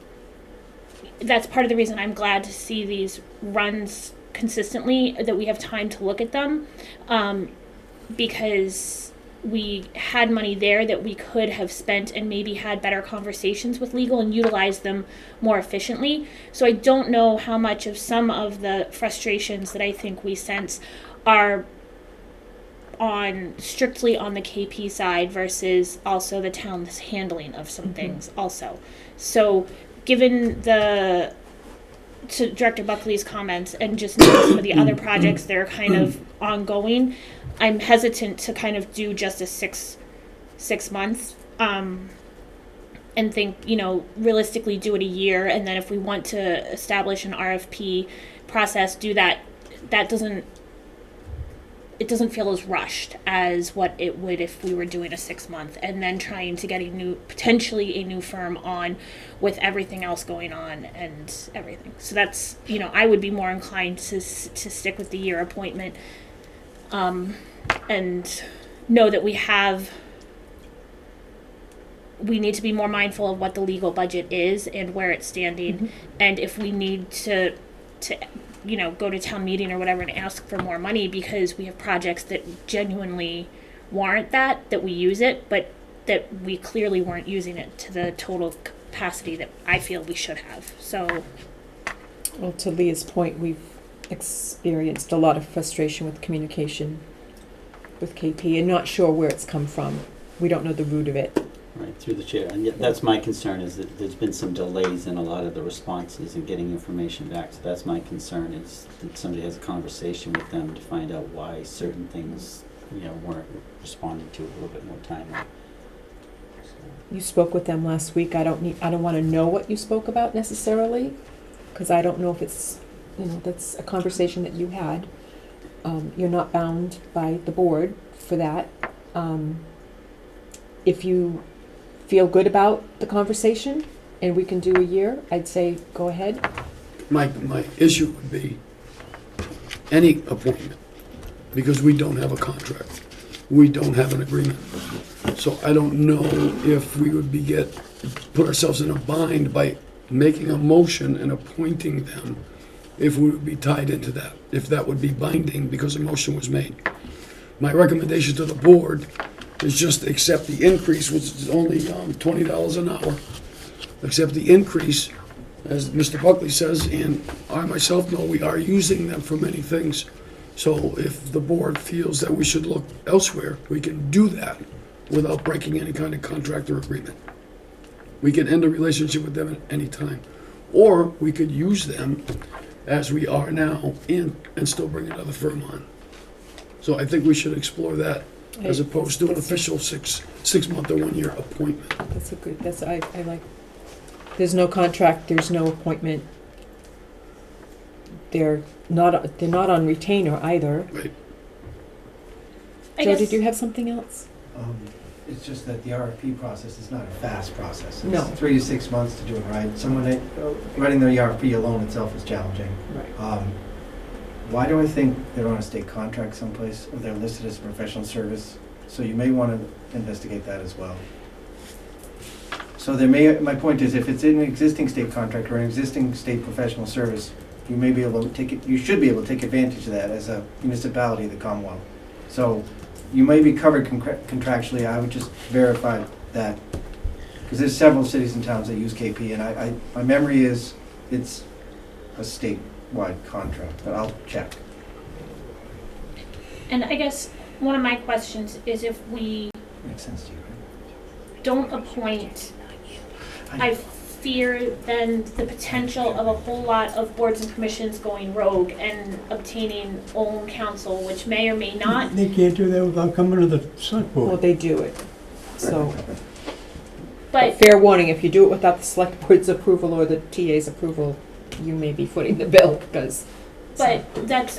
that's part of the reason I'm glad to see these runs consistently, that we have time to look at them, because we had money there that we could have spent and maybe had better conversations with legal and utilized them more efficiently. So I don't know how much of some of the frustrations that I think we sense are strictly on the KP side versus also the town's handling of some things also. So given to Director Buckley's comments and just knowing some of the other projects that are kind of ongoing, I'm hesitant to kind of do just a six months, and think, realistically do it a year, and then if we want to establish an RFP process, do that. It doesn't feel as rushed as what it would if we were doing a 6 month and then trying to get potentially a new firm on with everything else going on and everything. So that's, I would be more inclined to stick with the year appointment, and know that we need to be more mindful of what the legal budget is and where it's standing. And if we need to go to town meeting or whatever and ask for more money because we have projects that genuinely warrant that we use it, but that we clearly weren't using it to the total capacity that I feel we should have. So, Well, to Leah's point, we've experienced a lot of frustration with communication with KP and not sure where it's come from. We don't know the root of it. Right, through the chair. And yet, that's my concern, is that there's been some delays in a lot of the responses and getting information back. So that's my concern, is that somebody has a conversation with them to find out why certain things, weren't responded to a little bit more timely. You spoke with them last week. I don't want to know what you spoke about necessarily, because I don't know if it's, that's a conversation that you had. You're not bound by the board for that. If you feel good about the conversation and we can do a year, I'd say go ahead. My issue would be any appointment, because we don't have a contract. We don't have an agreement. So I don't know if we would put ourselves in a bind by making a motion and appointing them, if we would be tied into that, if that would be binding because a motion was made. My recommendation to the board is just accept the increase, which is only $20 an hour. Accept the increase, as Mr. Buckley says, and I myself know we are using them for many things. So if the board feels that we should look elsewhere, we can do that without breaking any kind of contract or agreement. We can end a relationship with them at any time. Or we could use them as we are now and still bring another firm on. So I think we should explore that, as opposed to an official six-month or 1 year appointment. I like, there's no contract, there's no appointment. They're not on retainer either. Right. Joe, did you have something else? It's just that the RFP process is not a fast process. No. It's 3 to 6 months to do it right. Writing the RFP alone itself is challenging. Right. Why do I think they're on a state contract someplace, or they're listed as a professional service? So you may want to investigate that as well. So my point is, if it's in an existing state contract or an existing state professional service, you may be able to you should be able to take advantage of that as a municipality of the Commonwealth. So you may be covered contractually. I would just verify that, because there's several cities and towns that use KP, and my memory is it's a statewide contract, but I'll check. And I guess one of my questions is, if we Makes sense to you, right? don't appoint, I fear then the potential of a whole lot of boards and commissions going rogue and obtaining own counsel, which may or may not. They can't do that without coming to the select Well, board. they do it. So, But fair warning, if you do it without the select board's approval or the TA's approval, you may be footing the bill, because. But that's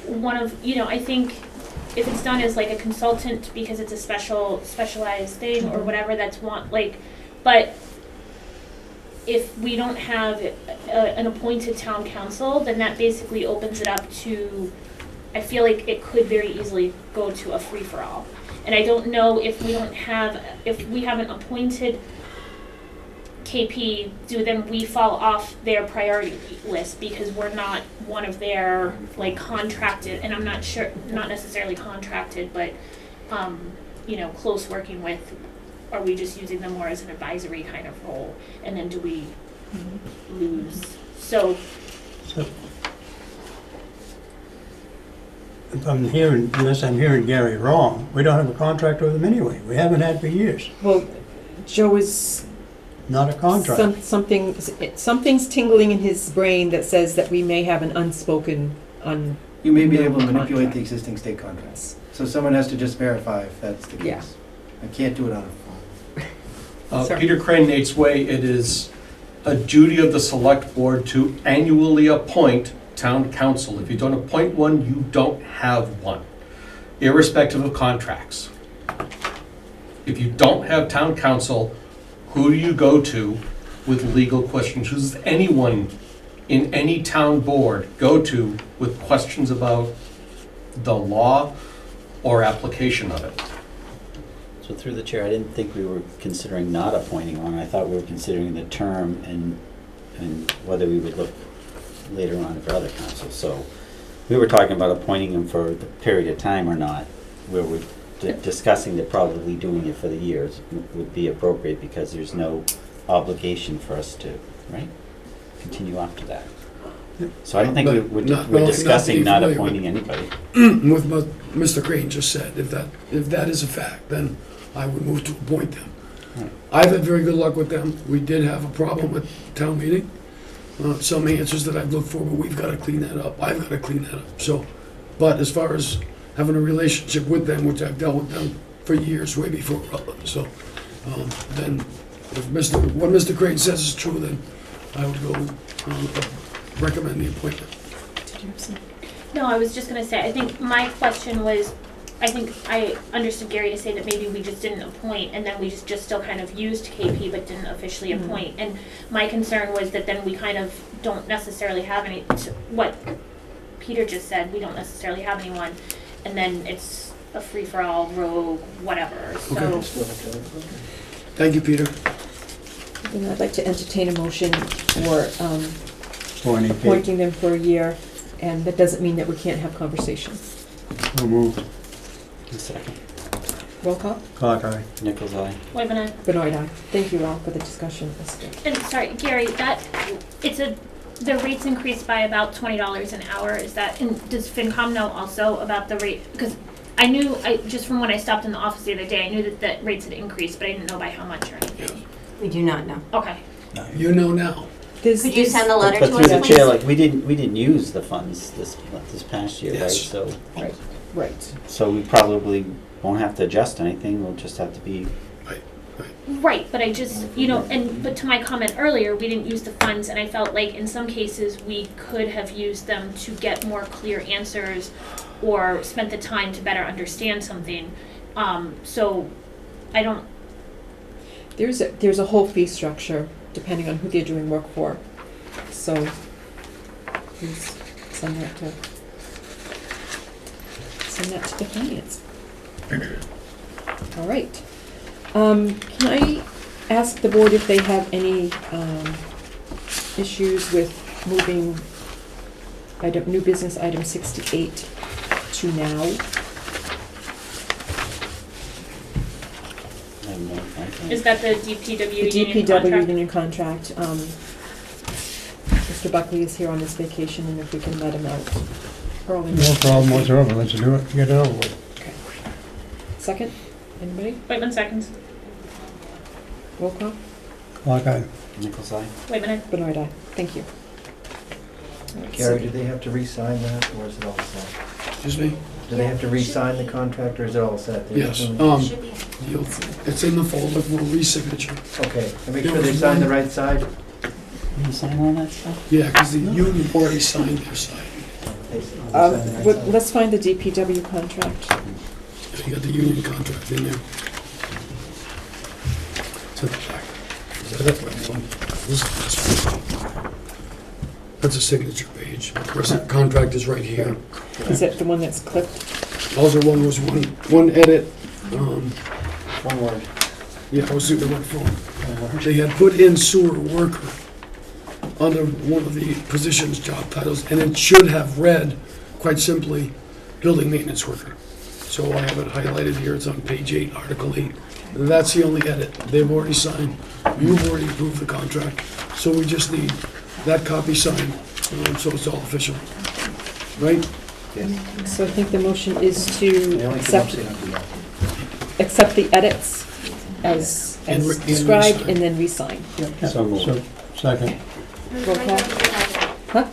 one of, I think if it's done as like a consultant because it's a specialized thing or whatever, that's but if we don't have an appointed town council, then that basically opens it up to, I feel like it could very easily go to a free-for-all. And I don't know if we haven't appointed KP, then we fall off their priority list because we're not one of their contracted, and I'm not sure, not necessarily contracted, but close working with? Are we just using them more as an advisory kind of role? And then do we lose? So, So, if I'm hearing, unless I'm hearing Gary wrong, we don't have a contract with them anyway. We haven't had for years. Well, Joe is, Not a contract. something's tingling in his brain that says that we may have an unspoken, You may be able to manipulate Contract. the existing state contracts. So someone has to just verify if that's the Yeah. case. I can't do it on a phone. Sorry. Peter Crane, Nate's Way, it is a duty of the select board to annually appoint town council. If you don't appoint one, you don't have one, irrespective of contracts. If you don't have town council, who do you go to with legal questions? Who does anyone in any town board go to with questions about the law or application of it? So through the chair, I didn't think we were considering not appointing one. I thought we were considering the term and whether we would look later on for other councils. So we were talking about appointing them for the period of time or not, where we're discussing that probably doing it for the years would be appropriate because there's no obligation for us to, right, continue after that. So I don't think But we're discussing not being appointing anybody. With what Mr. Crane just said, if that is a fact, then I would move to appoint them. Right. I've had very good luck with them. We did have a problem with town meeting. Some answers that I've looked for, but we've got to clean that up. I've got to clean that up. So, but as far as having a relationship with them, which I've dealt with them for years, way before Rutland. So, then if what Mr. Crane says is true, then I would go recommend the appointment. did you have some? no, I was just gonna say, I think my question was, I think I understood Gary to say that maybe we just didn't appoint and then we just still kind of used KP but didn't officially appoint. And my concern was that then we kind of don't necessarily have any, what Peter just said, we don't necessarily have anyone. And then it's a free-for-all, rogue, whatever, so. Okay. Thank you, Peter. Then I'd like to entertain a motion for For any appointing them for a year, and that doesn't mean that we can't have conversation. So move. A second. Roll call? Clock eye. Nichols eye. Wait a minute. Benoit, aye. Thank you all for the discussion. That's good. And sorry, Gary, the rates increased by about $20 an hour. Is that, and does FinCom know also about the rate? Because I knew, just from when I stopped in the office the other day, I knew that the rates had increased, but I didn't know by how much or anything. We do not know. Okay. You know now. Could you send a letter But to through us, the please? chair, like, we didn't use the funds this past year, right? Yes. So Right. we probably won't have to adjust anything, we'll just have to be, Right, but I just, but to my comment earlier, we didn't use the funds, and I felt like in some cases, we could have used them to get more clear answers or spent the time to better understand something. So I don't, There's a whole fee structure depending on who they're doing work for. So please send that to the finance. All right. Can I ask the board if they have any issues with moving new business item 68 to now? I don't know, I think. is that the DPW The union DPW contract? union contract. Mr. Buckley is here on his vacation, and if we can let him out early. No problem whatsoever. Let's do it, get it over with. Second? Anybody? Wait 1 second. Roll call? Clock eye. Nichols eye. Wait a minute. Benoit, aye. Thank you. All right, Gary, so- do they have to re-sign that, or is it all set? Excuse me? Do they have to re-sign the contract, or is it all set? They're Yes. just- Should be. It's in the folder for re-signature. Okay, and make sure they sign the right side? You sign all that stuff? Yeah, because the union already signed their side. They sign the right side. Let's find the DPW contract. You got the union contract in there. It's in the back. Is that one? This is this one. That's a signature page. The rest of the contract is right here. Is that the one that's clipped? Also, was one edit. One word. Yeah, I was doing the one for. They had put in sewer worker under one of the positions, job titles, and it should have read, quite simply, building maintenance worker. So I have it highlighted here, it's on page 8, Article 8. That's the only edit. They've already signed, you've already approved the contract, so we just need that copy signed, so it's all official. Right? So I think the motion is to accept the edits as And described re-sign. and then re-sign. So moved. So, second. Roll call. Huh?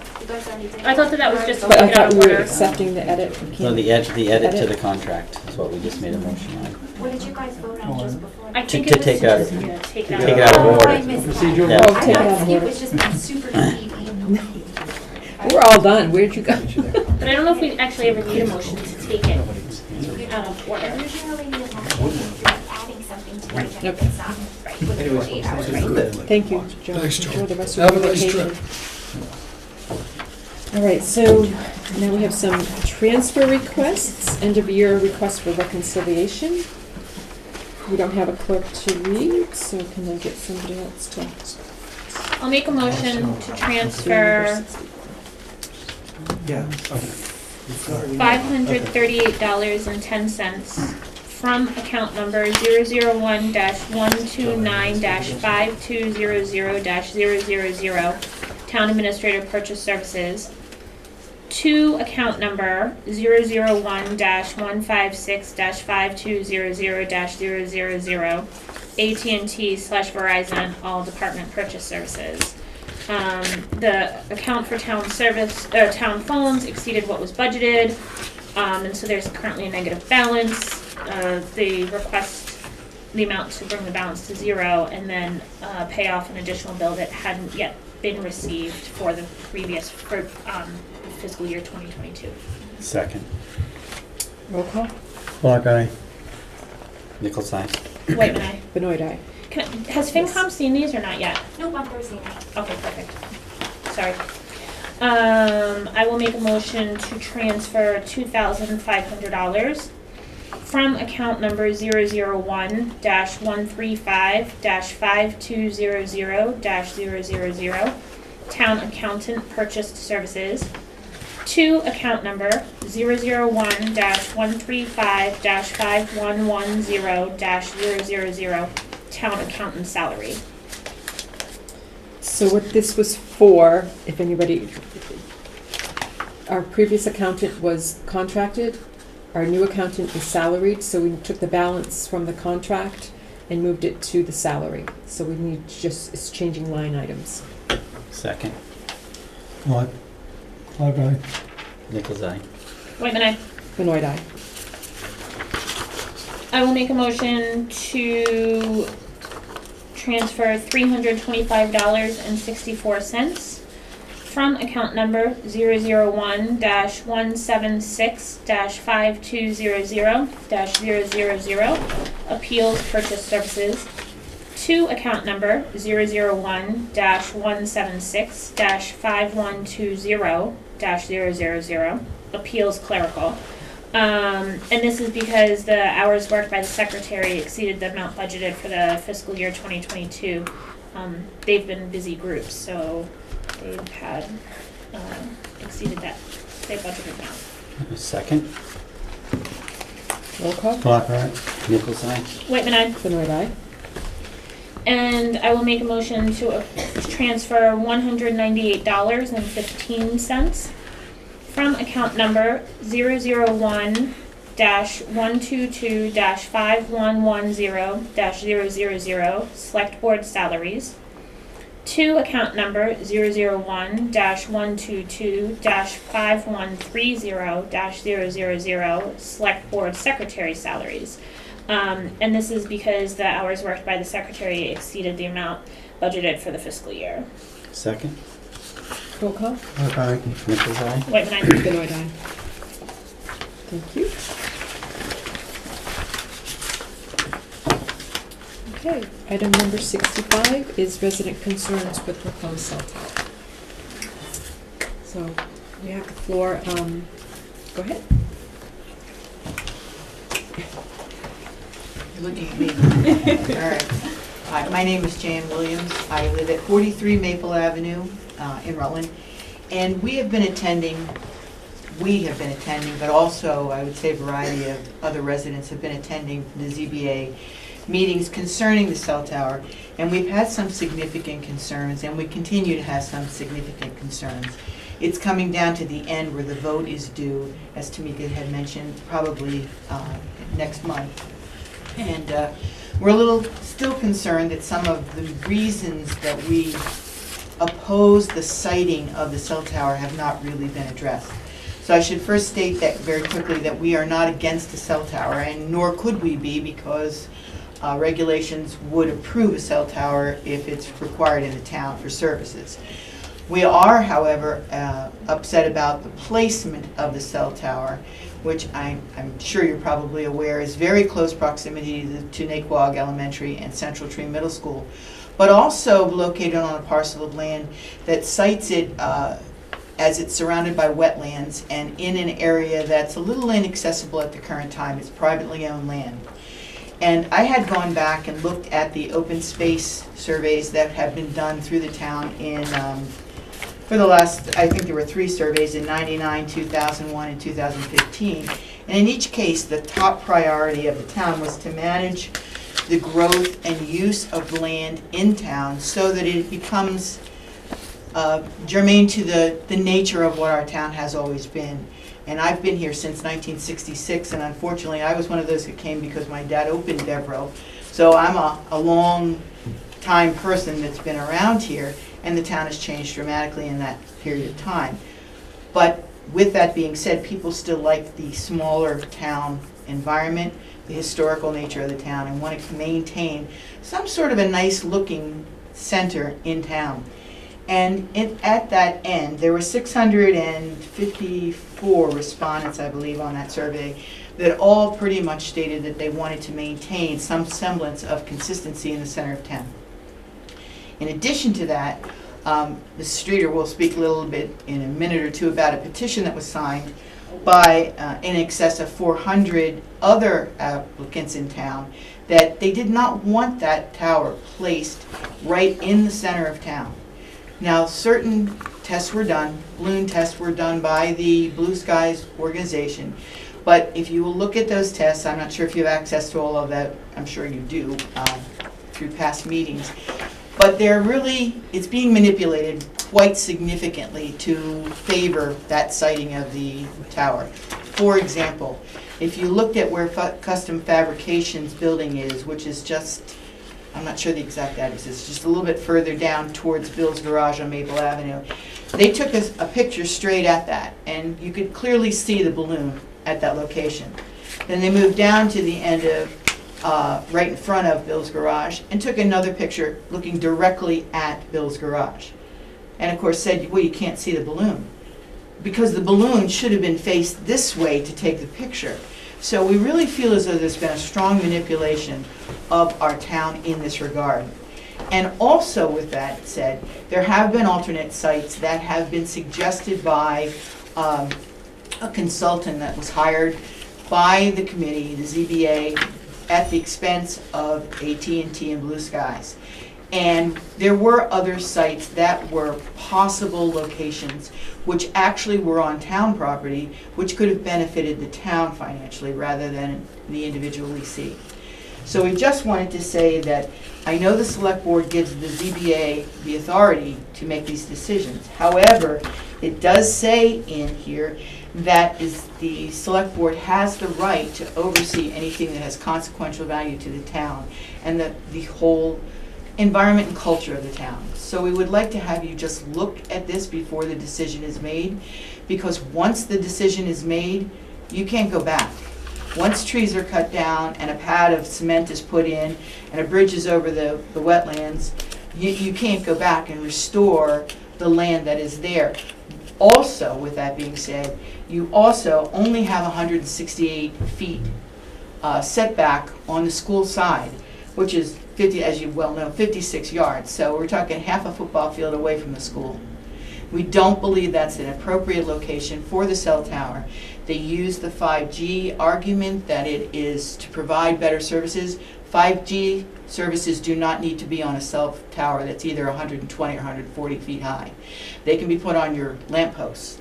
I thought that was just to But take I it out thought of we were order. accepting the edit. We No, can't- the edit to Edit? the contract is what we just made a motion on. What did you guys vote on just before? I think To it was take to out- just, yeah, take it out. Take it out of Oh, I order. missed that. Procedural. Yeah. Oh, take it out of I thought order. it was just super easy. We're all done. Where'd you go? But I don't know if we actually ever need a motion to take it out of order. Usually need a motion if you're adding something to it, and Okay. it's not within 48 hours, right? Thank you, Joe. Thanks, Joe. Enjoy the rest of Have your a nice vacation. trip. All right, so now we have some transfer requests, end of year requests for reconciliation. We don't have a clerk to read, so can I get somebody else to? I'll make a motion to transfer Yeah. $538.10 from account number 001-129-5200-000, Town Administrator Purchase Services, to account number 001-156-5200-000, AT&T/Verizon All Department Purchase Services. The account for town town phones exceeded what was budgeted, and so there's currently a negative balance. They request the amount to bring the balance to zero and then pay off an additional bill that hadn't yet been received for the previous, fiscal year 2022. Second. Roll call. Clock eye. Nichols eye. Wait, and I, Benoit, aye. has FinCom seen these or not yet? No, on Thursday night. Okay, perfect. Sorry. I will make a motion to transfer $2,500 from account number 001-135-5200-000, Town Accountant Purchased Services, to account number 001-135-5110-000, Town Accountant Salary. So what this was for, if anybody, our previous accountant was contracted, our new accountant is salaried, so we took the balance from the contract and moved it to the salary. So we need just, it's changing line items. Second. Clock eye. Nichols eye. Wait a minute. Benoit, aye. I will make a motion to transfer $325.64 from account number 001-176-5200-000, Appeals Purchase Services, to account number 001-176-5120-000, Appeals Clerical. And this is because the hours worked by the secretary exceeded the amount budgeted for the fiscal year 2022. They've been busy groups, so they've had exceeded their budgeted amount. Second. Roll call. Clock eye. Nichols eye. Wait a minute. Benoit, aye. And I will make a motion to transfer $198.15 from account number 001-122-5110-000, Select Board Salaries, to account number 001-122-5130-000, Select Board Secretary Salaries. And this is because the hours worked by the secretary exceeded the amount budgeted for the fiscal year. Second. Roll call. Clock eye. Nichols eye. Wait a minute. Benoit, aye. Thank you. Okay, item number 65 is resident concerns with proposed cell tower. So you have the floor. Go ahead. You're looking at me. All right. Hi, my name is Jan Williams. I live at 43 Maple Avenue in Rutland. And we have been attending we have been attending, but also, I would say, a variety of other residents have been attending the ZBA meetings concerning the cell tower, and we've had some significant concerns, and we continue to have some significant concerns. It's coming down to the end where the vote is due, as Tamika had mentioned, probably next month. And we're a little still concerned that some of the reasons that we oppose the siting of the cell tower have not really been addressed. So I should first state that very quickly that we are not against the cell tower, and nor could we be, because regulations would approve a cell tower if it's required in the town for services. We are, however, upset about the placement of the cell tower, which I'm sure you're probably aware is very close proximity to Naquag Elementary and Central Tree Middle School, but also located on a parcel of land that sites it as it's surrounded by wetlands and in an area that's a little inaccessible at the current time. It's privately owned land. And I had gone back and looked at the open space surveys that have been done through the town in for the last, I think there were 3 surveys in 99, 2001, and 2015. And in each case, the top priority of the town was to manage the growth and use of land in town so that it becomes germane to the nature of what our town has always been. And I've been here since 1966, and unfortunately I was one of those that came because my dad opened Devereaux. So I'm a long time person that's been around here, and the town has changed dramatically in that period of time. But with that being said, people still like the smaller town environment, the historical nature of the town, and want to maintain some sort of a nice looking center in town. And at that end, there were 654 respondents, I believe, on that survey that all pretty much stated that they wanted to maintain some semblance of consistency in the center of town. In addition to that, Ms. Streeter will speak a little bit in a minute or two about a petition that was signed by in excess of 400 other applicants in town that they did not want that tower placed right in the center of town. Now, certain tests were done, balloon tests were done by the Blue Skies organization, but if you will look at those tests, I'm not sure if you have access to all of that, I'm sure you do through past meetings, but it's being manipulated quite significantly to favor that siting of the tower. For example, if you looked at where Custom Fabrications building is, which is just, I'm not sure the exact address, it's just a little bit further down towards Bill's Garage on Maple Avenue. They took a picture straight at that, and you could clearly see the balloon at that location. Then they moved down to the end of, right in front of Bill's Garage, and took another picture looking directly at Bill's Garage. And of course said, well, you can't see the balloon, because the balloon should have been faced this way to take the picture. So we really feel as though there's been a strong manipulation of our town in this regard. And also with that said, there have been alternate sites that have been suggested by a consultant that was hired by the committee, the ZBA, at the expense of AT&T and Blue Skies. And there were other sites that were possible locations which actually were on town property, which could have benefited the town financially rather than the individual leasee. So we just wanted to say that I know the select board gives the ZBA the authority to make these decisions. However, it does say in here that the select board has the right to oversee anything that has consequential value to the town and the whole environment and culture of the town. So we would like to have you just look at this before the decision is made, because once the decision is made, you can't go back. Once trees are cut down and a pad of cement is put in and a bridge is over the wetlands, you can't go back and restore the land that is there. Also, with that being said, you also only have 168 feet setback on the school side, which is 50, as you well know, 56 yards. So we're talking half a football field away from the school. We don't believe that's an appropriate location for the cell tower. They use the 5G argument that it is to provide better services. 5G services do not need to be on a cell tower that's either 120 or 140 feet high. They can be put on your lampposts.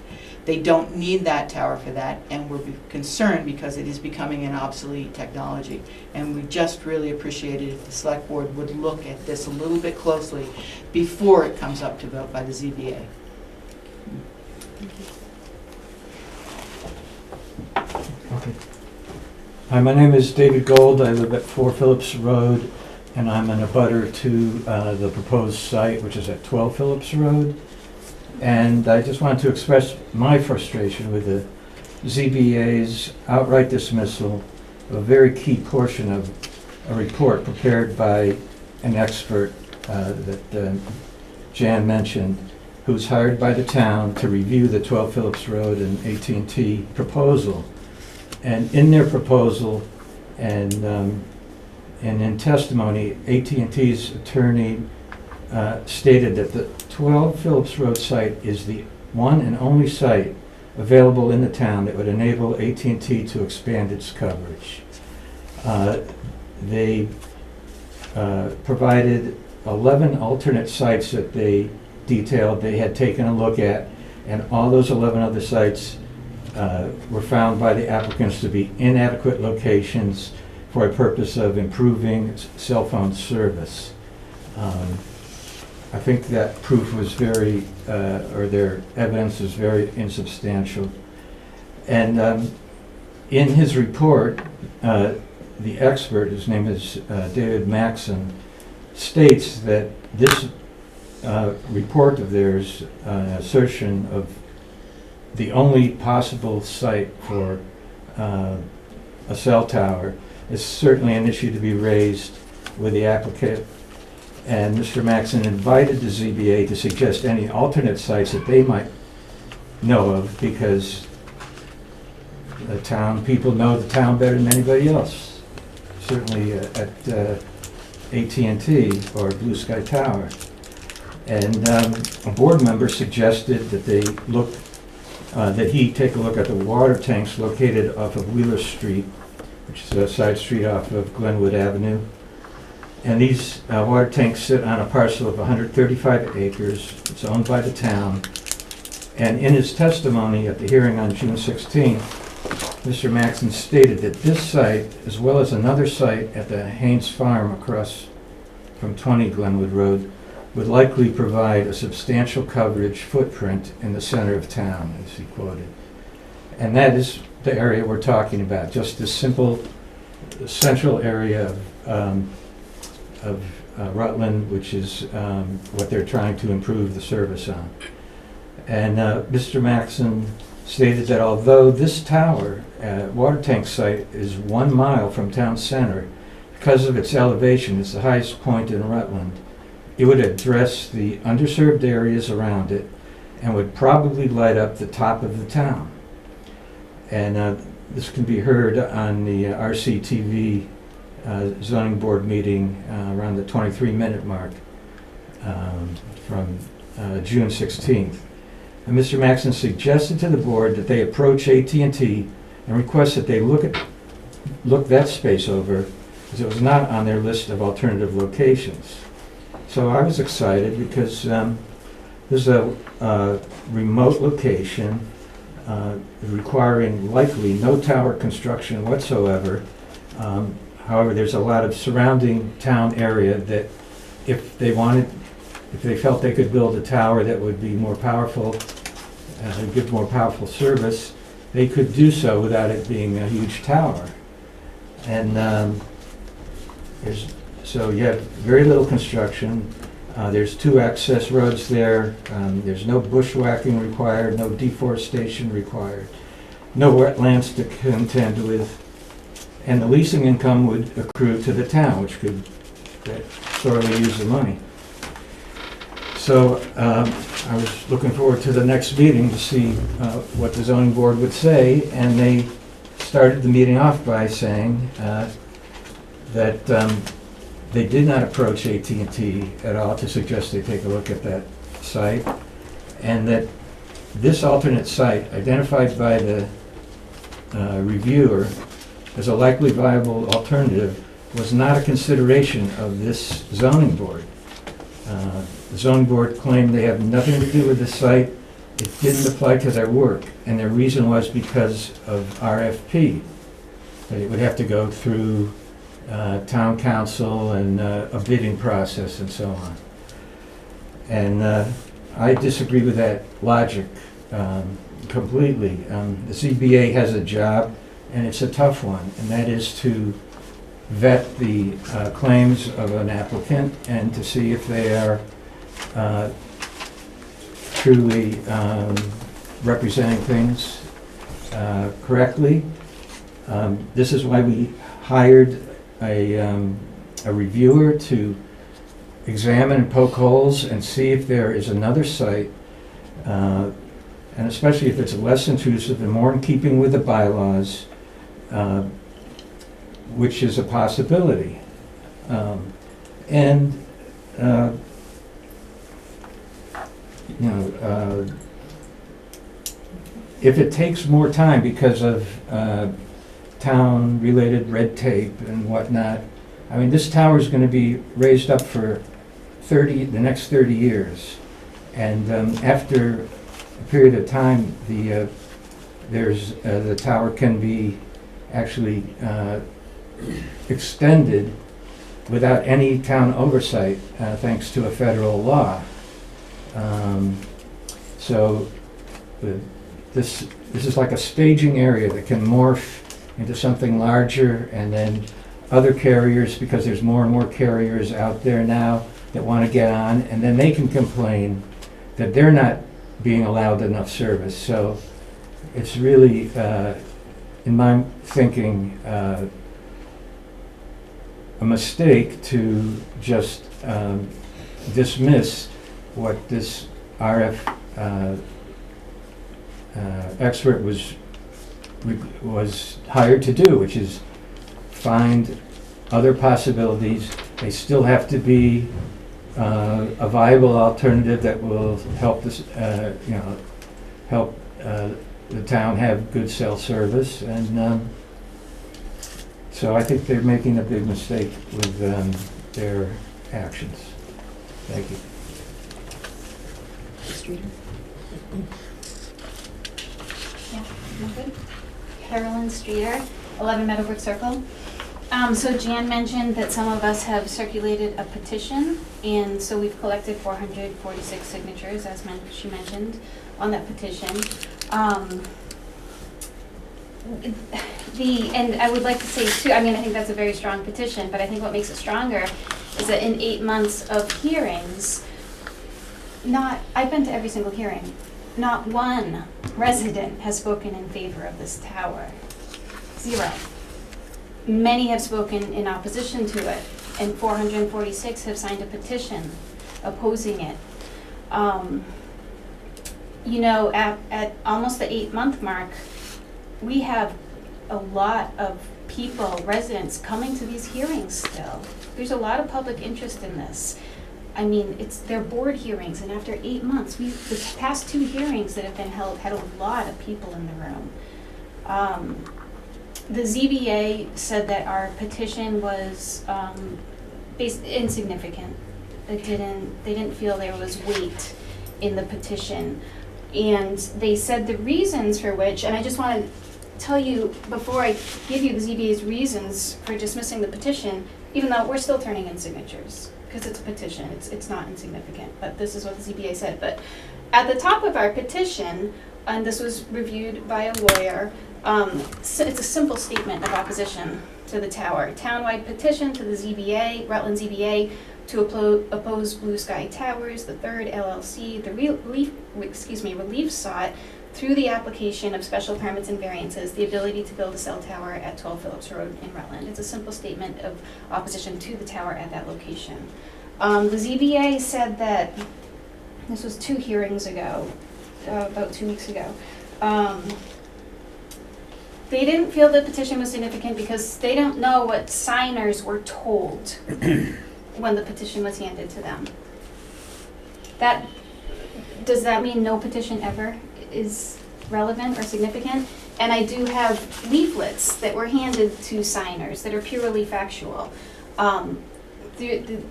They don't need that tower for that, and we're concerned because it is becoming an obsolete technology. And we just really appreciate it if the select board would look at this a little bit closely before it comes up to vote by the ZBA. Okay. Hi, my name is David Gold. I live at 4 Phillips Road, and I'm an abutter to the proposed site, which is at 12 Phillips Road. And I just wanted to express my frustration with the ZBA's outright dismissal of a very key portion of a report prepared by an expert that Jan mentioned, who's hired by the town to review the 12 Phillips Road and AT&T proposal. And in their proposal and in testimony, AT&T's attorney stated that the 12 Phillips Road site is the one and only site available in the town that would enable AT&T to expand its coverage. They provided 11 alternate sites that they detailed they had taken a look at, and all those 11 other sites were found by the applicants to be inadequate locations for a purpose of improving cell phone service. I think that proof was very, or their evidence is very insubstantial. And in his report, the expert, his name is David Maxon, states that this report of theirs, assertion of the only possible site for a cell tower, is certainly an issue to be raised with the applicant. And Mr. Maxon invited the ZBA to suggest any alternate sites that they might know of, because the town, people know the town better than anybody else, certainly at AT&T or Blue Sky Tower. And a board member suggested that they look, that he take a look at the water tanks located off of Wheeler Street, which is a side street off of Glenwood Avenue. And these water tanks sit on a parcel of 135 acres. It's owned by the town. And in his testimony at the hearing on June 16th, Mr. Maxon stated that this site, as well as another site at the Haynes Farm across from 20 Glenwood Road, would likely provide a substantial coverage footprint in the center of town, as he quoted. And that is the area we're talking about, just this simple central area of Rutland, which is what they're trying to improve the service on. And Mr. Maxon stated that although this tower, water tank site, is 1 mile from town center, because of its elevation, it's the highest point in Rutland, it would address the underserved areas around it and would probably light up the top of the town. And this can be heard on the RCTV zoning board meeting around the 23-minute mark from June 16th. And Mr. Maxon suggested to the board that they approach AT&T and request that they look that space over, because it was not on their list of alternative locations. So I was excited because there's a remote location requiring likely no tower construction whatsoever. However, there's a lot of surrounding town area that if they felt they could build a tower that would be more powerful, give more powerful service, they could do so without it being a huge tower. And so you have very little construction. There's 2 access roads there. There's no bushwhacking required, no deforestation required, no wetlands to contend with. And the leasing income would accrue to the town, which could sorely use the money. So I was looking forward to the next meeting to see what the zoning board would say, and they started the meeting off by saying that they did not approach AT&T at all to suggest they take a look at that site, and that this alternate site, identified by the reviewer as a likely viable alternative, was not a consideration of this zoning board. The zoning board claimed they have nothing to do with the site, it didn't apply to their work, and their reason was because of RFP. That it would have to go through town council and a bidding process and so on. And I disagree with that logic completely. The ZBA has a job, and it's a tough one, and that is to vet the claims of an applicant and to see if they are truly representing things correctly. This is why we hired a reviewer to examine and poke holes and see if there is another site, and especially if it's less intrusive and more in keeping with the bylaws, which is a possibility. If it takes more time because of town-related red tape and whatnot, I mean, this tower is going to be raised up for the next 30 years. And after a period of time, the tower can be actually extended without any town oversight, thanks to a federal law. So this is like a staging area that can morph into something larger, and then other carriers, because there's more and more carriers out there now that want to get on, and then they can complain that they're not being allowed enough service. So it's really, in my thinking, a mistake to just dismiss what this RF expert was hired to do, which is find other possibilities. They still have to be a viable alternative that will help this, help the town have good cell service, and so I think they're making a big mistake with their actions. Thank you. Yeah, I'm good. Carolyn Streeter, 11 Meadowbrook Circle. So Jan mentioned that some of us have circulated a petition, and so we've collected 446 signatures, as she mentioned, on that petition. And I would like to say too, I mean, I think that's a very strong petition, but I think what makes it stronger is that in 8 months of hearings, I've been to every single hearing, not one resident has spoken in favor of this tower. 0. Many have spoken in opposition to it, and 446 have signed a petition opposing it. At almost the 8-month mark, we have a lot of people, residents, coming to these hearings still. There's a lot of public interest in this. I mean, they're board hearings, and after 8 months, the past 2 hearings that have been held had a lot of people in the room. The ZBA said that our petition was insignificant. They didn't feel there was weight in the petition, and they said the reasons for which, and I just want to tell you before I give you the ZBA's reasons for dismissing the petition, even though we're still turning in signatures, because it's a petition, it's not insignificant, but this is what the ZBA said. But at the top of our petition, and this was reviewed by a lawyer, it's a simple statement of opposition to the tower. Townwide petition to the ZBA, Rutland ZBA, to oppose Blue Sky Towers, the third LLC, the relief sought through the application of special permits and variances, the ability to build a cell tower at 12 Phillips Road in Rutland. It's a simple statement of opposition to the tower at that location. The ZBA said that, this was 2 hearings ago, about 2 weeks ago, they didn't feel the petition was significant because they don't know what signers were told when the petition was handed to them. Does that mean no petition ever is relevant or significant? And I do have leaflets that were handed to signers that are purely factual. The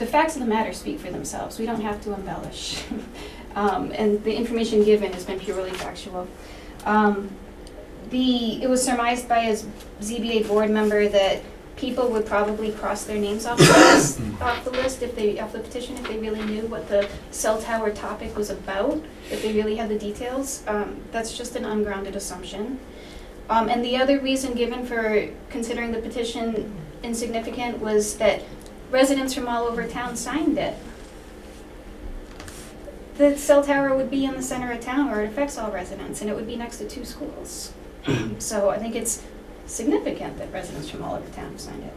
facts of the matter speak for themselves. We don't have to embellish. And the information given has been purely factual. It was surmised by a ZBA board member that people would probably cross their names off the list of the petition if they really knew what the cell tower topic was about, if they really had the details. That's just an ungrounded assumption. And the other reason given for considering the petition insignificant was that residents from all over town signed it. The cell tower would be in the center of town where it affects all residents, and it would be next to 2 schools. So I think it's significant that residents from all over town signed it.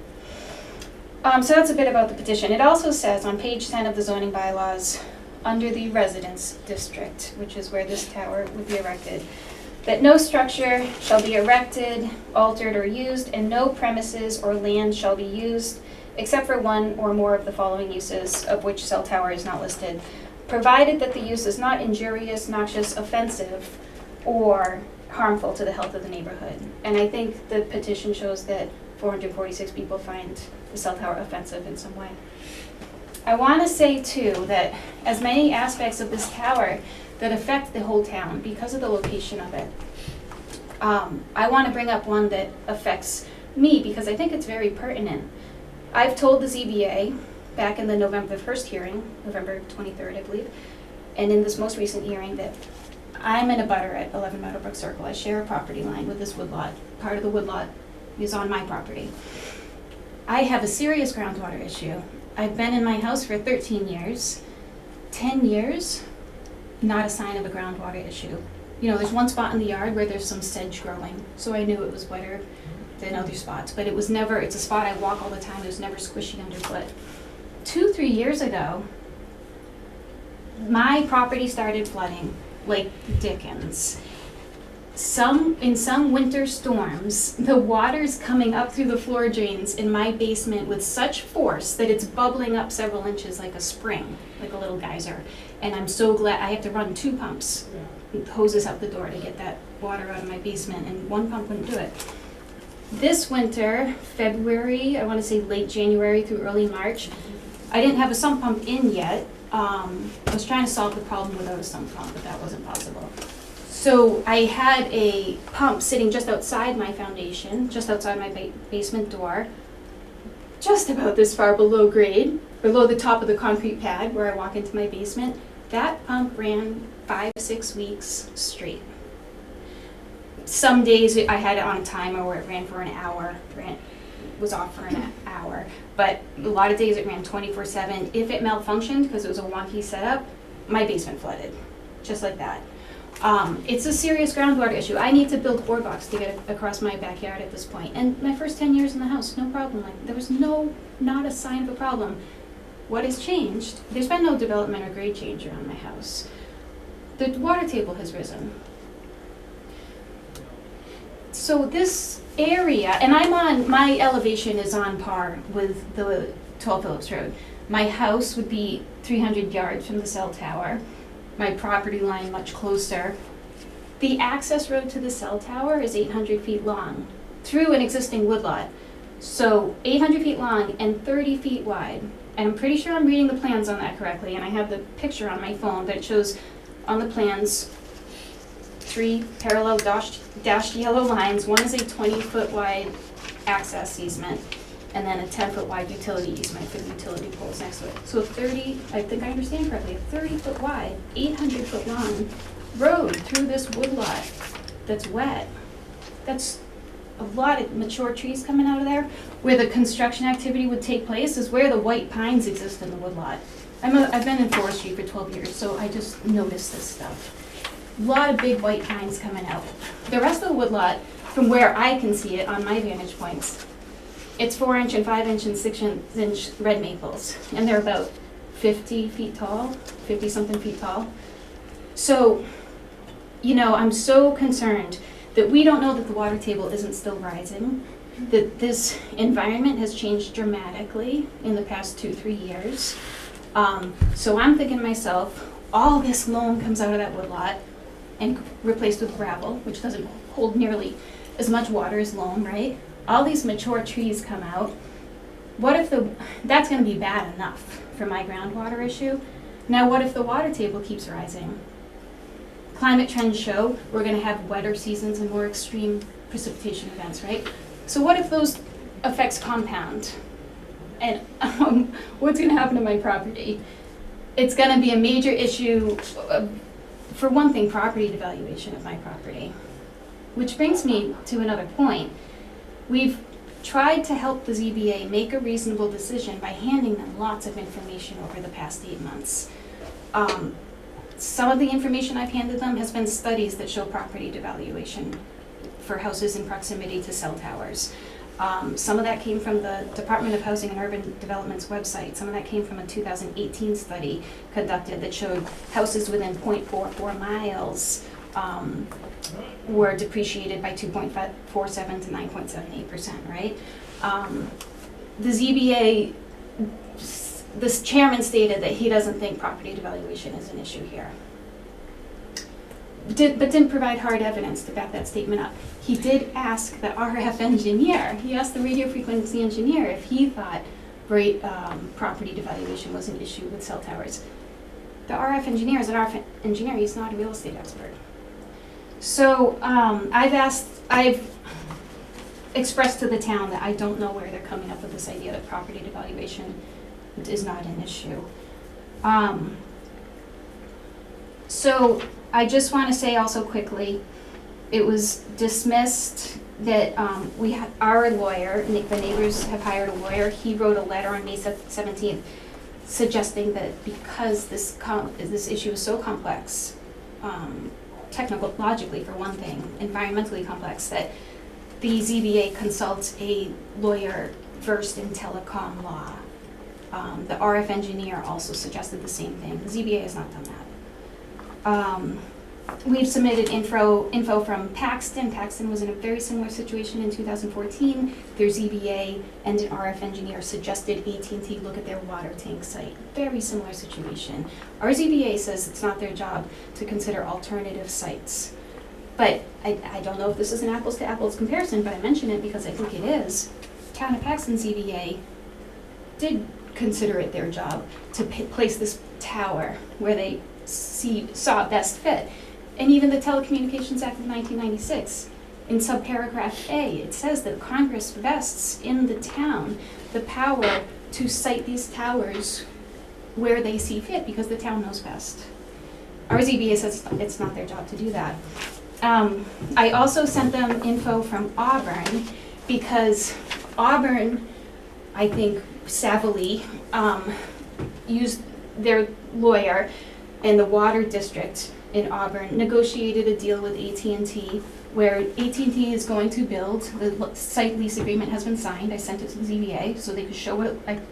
So that's a bit about the petition. It also says on page 10 of the zoning bylaws, under the residence district, which is where this tower would be erected, that no structure shall be erected, altered, or used, and no premises or land shall be used, except for one or more of the following uses, of which cell tower is not listed, provided that the use is not injurious, noxious, offensive, or harmful to the health of the neighborhood. And I think the petition shows that 446 people find the cell tower offensive in some way. I want to say too that as many aspects of this tower that affect the whole town because of the location of it, I want to bring up one that affects me because I think it's very pertinent. I've told the ZBA back in the November 1st hearing, November 23rd I believe, and in this most recent hearing that I'm in a butter at 11 Meadowbrook Circle. I share a property line with this woodlot. Part of the woodlot is on my property. I have a serious groundwater issue. I've been in my house for 13 years. 10 years, not a sign of a groundwater issue. You know, there's one spot in the yard where there's some sedge growing, so I knew it was wetter than other spots, but it was never, it's a spot I walk all the time, it was never squishy underfoot. 2-3 years ago, my property started flooding like Dickens. In some winter storms, the water's coming up through the floor drains in my basement with such force that it's bubbling up several inches like a spring, like a little geyser. And I'm so glad I have to run 2 pumps, hoses out the door to get that water out of my basement, and 1 pump wouldn't do it. This winter, February, I want to say late January through early March, I didn't have a sump pump in yet. I was trying to solve the problem without a sump pump, but that wasn't possible. So I had a pump sitting just outside my foundation, just outside my basement door, just about this far below grade, below the top of the concrete pad where I walk into my basement. That pump ran 5-6 weeks straight. Some days I had it on a timer where it ran for an hour, was off for an hour, but a lot of days it ran 24/7. If it malfunctioned because it was a wonky setup, my basement flooded, just like that. It's a serious groundwater issue. I need to build boardwalks to get across my backyard at this point. And my first 10 years in the house, no problem. Like, there was not a sign of a problem. What has changed? There's been no development or grade change around my house. The water table has risen. So this area, and my elevation is on par with the 12 Phillips Road. My house would be 300 yards from the cell tower. My property line much closer. The access road to the cell tower is 800 feet long through an existing woodlot. So 800 feet long and 30 feet wide. And I'm pretty sure I'm reading the plans on that correctly, and I have the picture on my phone that shows on the plans 3 parallel dashed yellow lines. One is a 20-foot wide access easement, and then a 10-foot wide utility easement for the utility poles next to it. So I think I understand correctly, a 30-foot wide, 800-foot long road through this woodlot that's wet. That's a lot of mature trees coming out of there. Where the construction activity would take place is where the white pines exist in the woodlot. I've been in forestry for 12 years, so I just noticed this stuff. A lot of big white pines coming out. The rest of the woodlot, from where I can see it on my vantage points, it's 4-inch and 5-inch and 6-inch red maples, and they're about 50 feet tall, 50-something feet tall. So, you know, I'm so concerned that we don't know that the water table isn't still rising, that this environment has changed dramatically in the past 2-3 years. So I'm thinking to myself, all this loam comes out of that woodlot and replaced with gravel, which doesn't hold nearly as much water as loam, right? All these mature trees come out. What if that's gonna be bad enough for my groundwater issue? Now, what if the water table keeps rising? Climate trends show we're gonna have wetter seasons and more extreme precipitation events, right? So what if those effects compound? And what's gonna happen to my property? It's gonna be a major issue, for one thing, property devaluation of my property. Which brings me to another point. We've tried to help the ZBA make a reasonable decision by handing them lots of information over the past 8 months. Some of the information I've handed them has been studies that show property devaluation for houses in proximity to cell towers. Some of that came from the Department of Housing and Urban Development's website. Some of that came from a 2018 study conducted that showed houses within 0.44 miles were depreciated by 2.47 to 9.78%, right? The ZBA, this chairman stated that he doesn't think property devaluation is an issue here. But didn't provide hard evidence to back that statement up. He did ask the RF engineer, he asked the radio frequency engineer if he thought property devaluation was an issue with cell towers. The RF engineer is an RF engineer, he's not a real estate expert. So I've expressed to the town that I don't know where they're coming up with this idea that property devaluation is not an issue. So I just want to say also quickly, it was dismissed that our lawyer, the neighbors have hired a lawyer, he wrote a letter on May 17th suggesting that because this issue is so complex, technologically for one thing, environmentally complex, that the ZBA consults a lawyer versed in telecom law. The RF engineer also suggested the same thing. The ZBA has not done that. We've submitted info from Paxton. Paxton was in a very similar situation in 2014. Their ZBA and an RF engineer suggested AT&T look at their water tank site. Very similar situation. Our ZBA says it's not their job to consider alternative sites. But I don't know if this is an apples to apples comparison, but I mention it because I think it is. Town of Paxton ZBA did consider it their job to place this tower where they saw best fit. And even the Telecommunications Act of 1996, in subparagraph A, it says that Congress vests in the town the power to site these towers where they see fit because the town knows best. Our ZBA says it's not their job to do that. I also sent them info from Auburn because Auburn, I think, savvily used their lawyer in the water district in Auburn, negotiated a deal with AT&T where AT&T is going to build, the site lease agreement has been signed, I sent it to the ZBA so they could show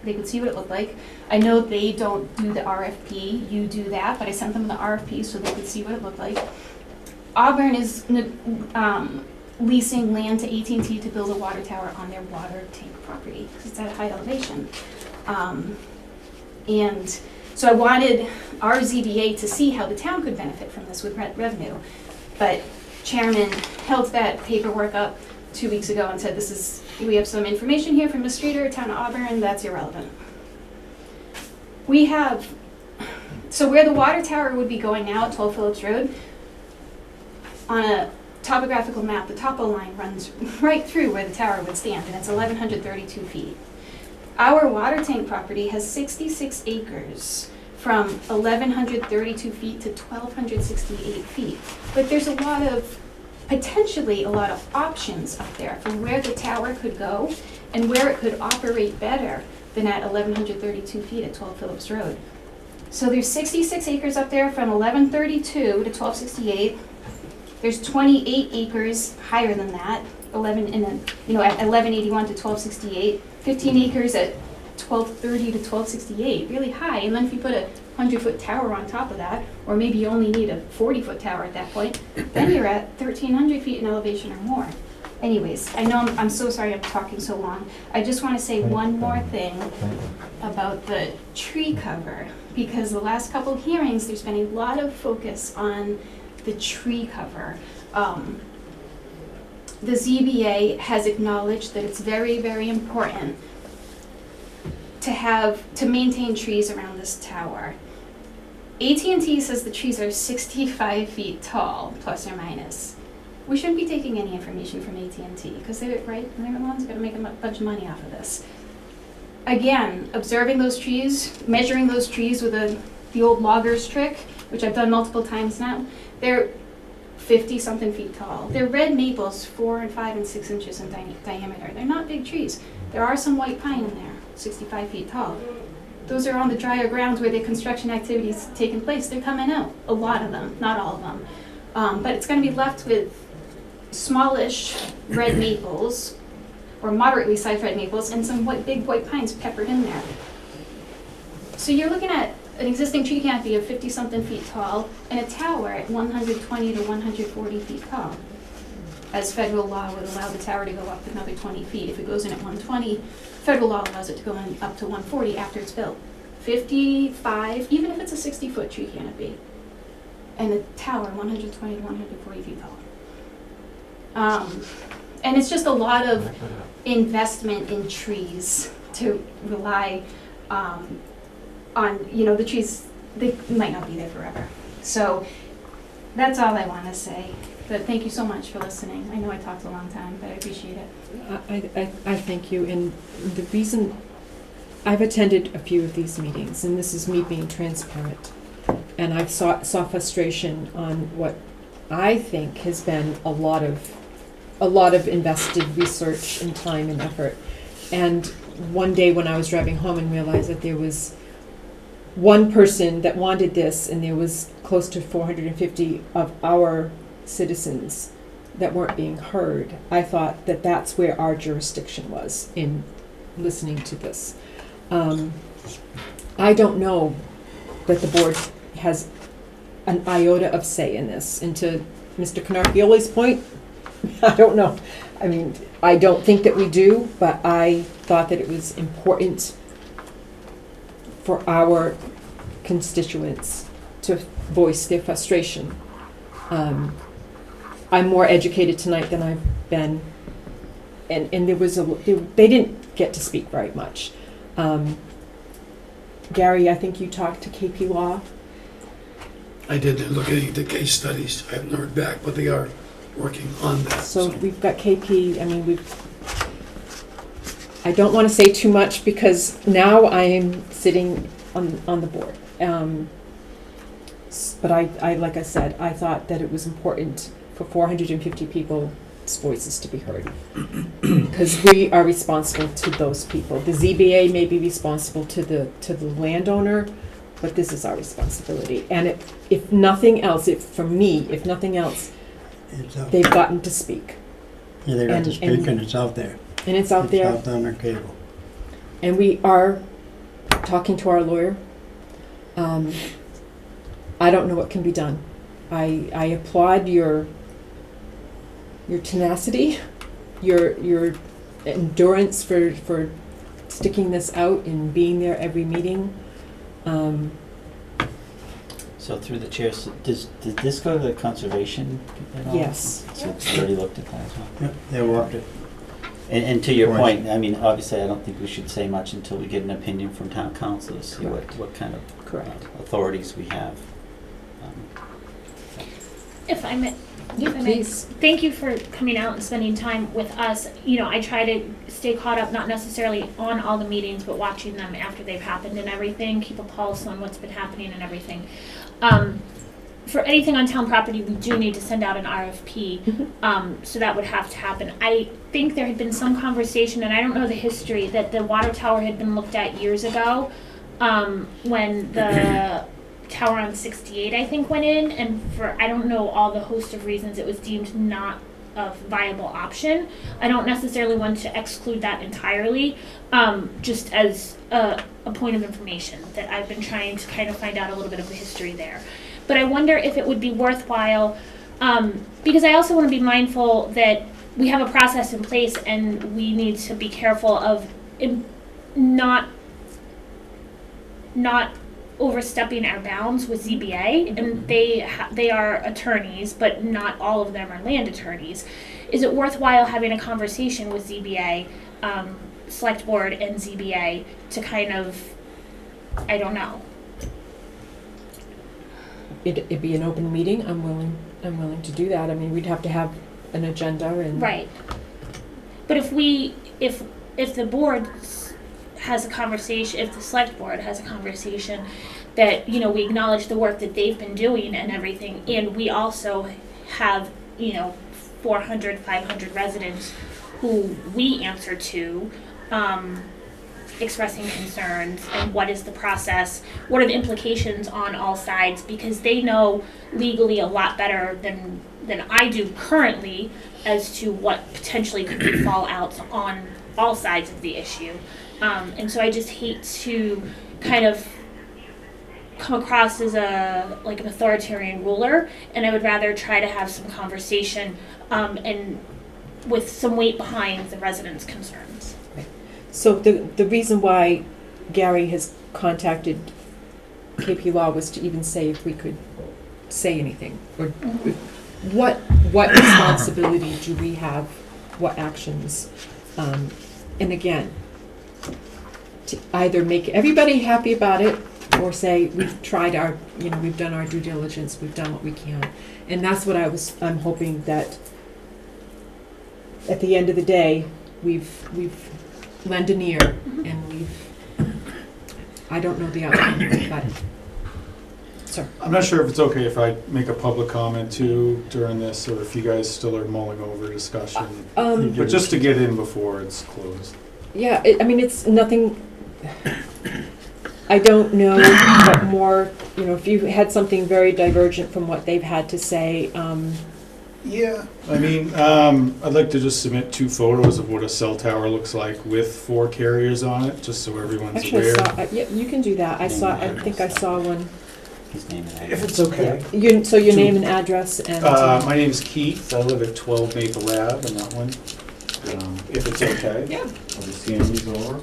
they could see what it looked like. I know they don't do the RFP, you do that, but I sent them the RFP so they could see what it looked like. Auburn is leasing land to AT&T to build a water tower on their water tank property because it's at a high elevation. And so I wanted our ZBA to see how the town could benefit from this with revenue. But Chairman held that paperwork up 2 weeks ago and said, we have some information here from Ms. Streeter, Town of Auburn, that's irrelevant. So where the water tower would be going now, 12 Phillips Road, on a topographical map, the topo line runs right through where the tower would stand, and it's 1,132 feet. Our water tank property has 66 acres from 1,132 feet to 1,268 feet. But there's potentially a lot of options up there for where the tower could go and where it could operate better than at 1,132 feet at 12 Phillips Road. So there's 66 acres up there from 1,132 to 1,268. There's 28 acres higher than that, at 1,181 to 1,268. 15 acres at 1,230 to 1,268, really high. And then if you put a 100-foot tower on top of that, or maybe you only need a 40-foot tower at that point, then you're at 1,300 feet in elevation or more. Anyways, I know I'm so sorry I'm talking so long. I just want to say one more thing about the tree cover, because the last couple of hearings, there's been a lot of focus on the tree cover. The ZBA has acknowledged that it's very, very important to maintain trees around this tower. AT&T says the trees are 65 feet tall, plus or minus. We shouldn't be taking any information from AT&T because they're the ones going to make a bunch of money off of this. Again, observing those trees, measuring those trees with the old loggers trick, which I've done multiple times now, they're 50-something feet tall. They're red maples, 4 and 5 and 6 inches in diameter. They're not big trees. There are some white pine in there, 65 feet tall. Those are on the drier grounds where the construction activities taking place. They're coming out, a lot of them, not all of them. But it's going to be left with smallish red maples, or moderately sized red maples, and some big white pines peppered in there. So you're looking at an existing tree canopy of 50-something feet tall and a tower at 120 to 140 feet tall. As federal law would allow the tower to go up another 20 feet. If it goes in at 120, federal law allows it to go in up to 140 after it's built. 55, even if it's a 60-foot tree canopy, and a tower 120 to 140 feet tall. And it's just a lot of investment in trees to rely on, the trees, they might not be there forever. So that's all I want to say. But thank you so much for listening. I know I talked a long time, but I appreciate it. I thank you, and the reason I've attended a few of these meetings, and this is me being transparent, and I've saw frustration on what I think has been a lot of invested research and time and effort. And one day when I was driving home and realized that there was one person that wanted this, and there was close to 450 of our citizens that weren't being heard, I thought that that's where our jurisdiction was in listening to this. I don't know that the board has an iota of say in this. And to Mr. Canarfioli's point, I don't know. I mean, I don't think that we do, but I thought that it was important for our constituents to voice their frustration. I'm more educated tonight than I've been, and there was they didn't get to speak very much. Gary, I think you talked to KP Law. I did look at the case studies. I haven't heard back, but they are working on that. So we've got KP. I mean, I don't want to say too much because now I am sitting on the board. But I like I said, I thought that it was important for 450 people's voices to be heard, because we are responsible to those people. The ZBA may be responsible to the landowner, but this is our responsibility. And if nothing else, if nothing else, they've gotten to speak. Yeah, they got to speak, and it's out there. And it's out there. It's out on their cable. And we are talking to our lawyer. I don't know what can be done. I applaud your tenacity, your endurance for sticking this out and being there every meeting. So through the chair, did this go to the conservation at all? Yes. So it's already looked at that as well? Yep, they walked it. And to your point, I mean, obviously, I don't think we should say much until we get an opinion from town council to see what kind of authorities we have. If I may, Please. thank you for coming out and spending time with us. I try to stay caught up, not necessarily on all the meetings, but watching them after they've happened and everything, keep a pulse on what's been happening and everything. For anything on town property, we do need to send out an RFP, so that would have to happen. I think there had been some conversation, and I don't know the history, that the water tower had been looked at years ago, when the tower on 68, I think, went in, and for, I don't know, all the host of reasons, it was deemed not a viable option. I don't necessarily want to exclude that entirely, just as a point of information that I've been trying to kind of find out a little bit of the history there. But I wonder if it would be worthwhile, because I also want to be mindful that we have a process in place and we need to be careful of not overstepping our bounds with ZBA, and they are attorneys, but not all of them are land attorneys. Is it worthwhile having a conversation with ZBA, Select Board and ZBA to kind of, I don't know. it'd be an open meeting, I'm willing to do that. I mean, we'd have to have an agenda and. Right. But if the board has a conversation, if the select board has a conversation that, you know, we acknowledge the work that they've been doing and everything, and we also have, you know, 400, 500 residents who we answer to, expressing concerns, and what is the process, what are the implications on all sides, because they know legally a lot better than I do currently as to what potentially could be fallouts on all sides of the issue. And so I just hate to kind of come across as like an authoritarian ruler, and I would rather try to have some conversation and with some weight behind the residents' concerns. So the reason why Gary has contacted KP Law was to even say if we could say anything, or what responsibility do we have, what actions, and again, to either make everybody happy about it or say we've tried we've done our due diligence, we've done what we can, and that's what I'm hoping that at the end of the day we've lend an ear, and I don't know the outcome, but, sir. I'm not sure if it's okay if I make a public comment too during this, or if you guys still are mulling over discussion. But just to get in before it's closed. Yeah, I mean, it's nothing, I don't know what more, you know, if you had something very divergent from what they've had to say. Yeah, I mean, I'd like to just submit 2 photos of what a cell tower looks like with 4 carriers on it, just so everyone's Actually, aware. yeah, you can do that. I think I saw one. His name and address. If it's okay. So your name and address and. My name is Keith. I live at 12 Maple Ave in that one. If it's okay. Yeah. I'll just hand these over.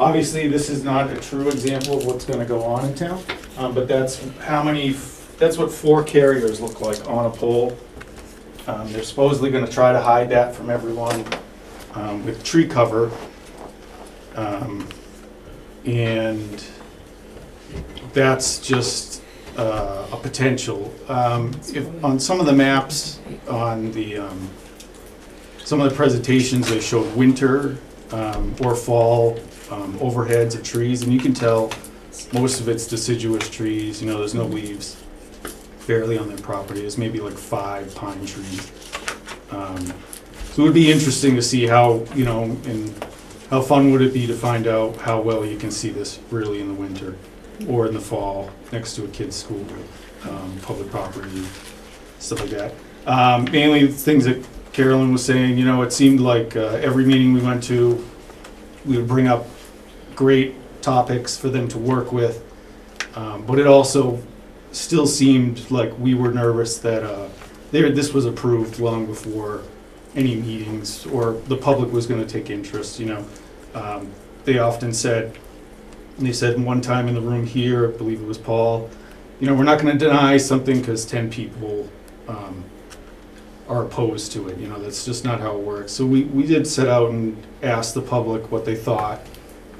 Obviously, this is not a true example of what's going to go on in town, but that's what 4 carriers look like on a pole. They're supposedly going to try to hide that from everyone with tree cover, and that's just a potential. On some of the maps, on the some of the presentations, they showed winter or fall overheads of trees, and you can tell most of it's deciduous trees. You know, there's no leaves. Barely on their property. There's maybe like 5 pine trees. So it would be interesting to see how, you know, and how fun would it be to find out how well you can see this really in the winter or in the fall next to a kid's school, public property, stuff like that. Mainly things that Carolyn was saying, you know, it seemed like every meeting we went to, we would bring up great topics for them to work with, but it also still seemed like we were nervous that this was approved long before any meetings or the public was going to take interest. You know, they often said, and they said one time in the room here, I believe it was Paul, you know, we're not going to deny something because 10 people are opposed to it. You know, that's just not how it works. So we did set out and ask the public what they thought,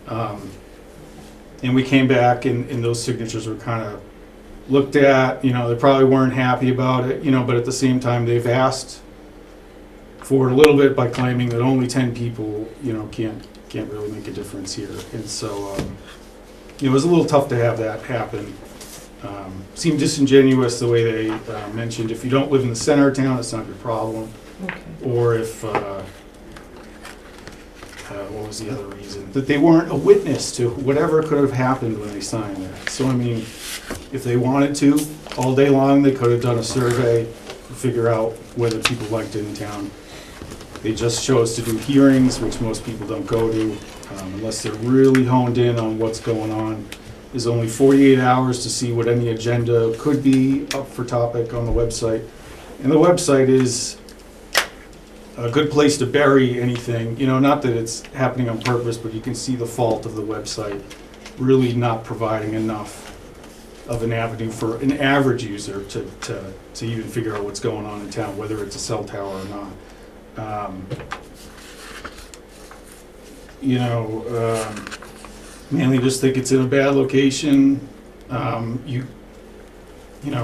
and we came back and those signatures were kind of looked at. You know, they probably weren't happy about it, you know, but at the same time they've asked for it a little bit by claiming that only 10 people, you know, can't really make a difference here. And so, you know, it was a little tough to have that happen. Seemed disingenuous the way they mentioned if you don't live in the center of town, it's not your problem. Okay. Or if, what was the other reason? That they weren't a witness to whatever could have happened when they signed that. So, I mean, if they wanted to, all day long, they could have done a survey to figure out whether people liked it in town. They just chose to do hearings, which most people don't go to, unless they're really honed in on what's going on. There's only 48 hours to see what any agenda could be up for topic on the website. And the website is a good place to bury anything, you know, not that it's happening on purpose, but you can see the fault of the website really not providing enough of an avenue for an average user to even figure out what's going on in town, whether it's a cell tower or not. You know, mainly just think it's in a bad location. You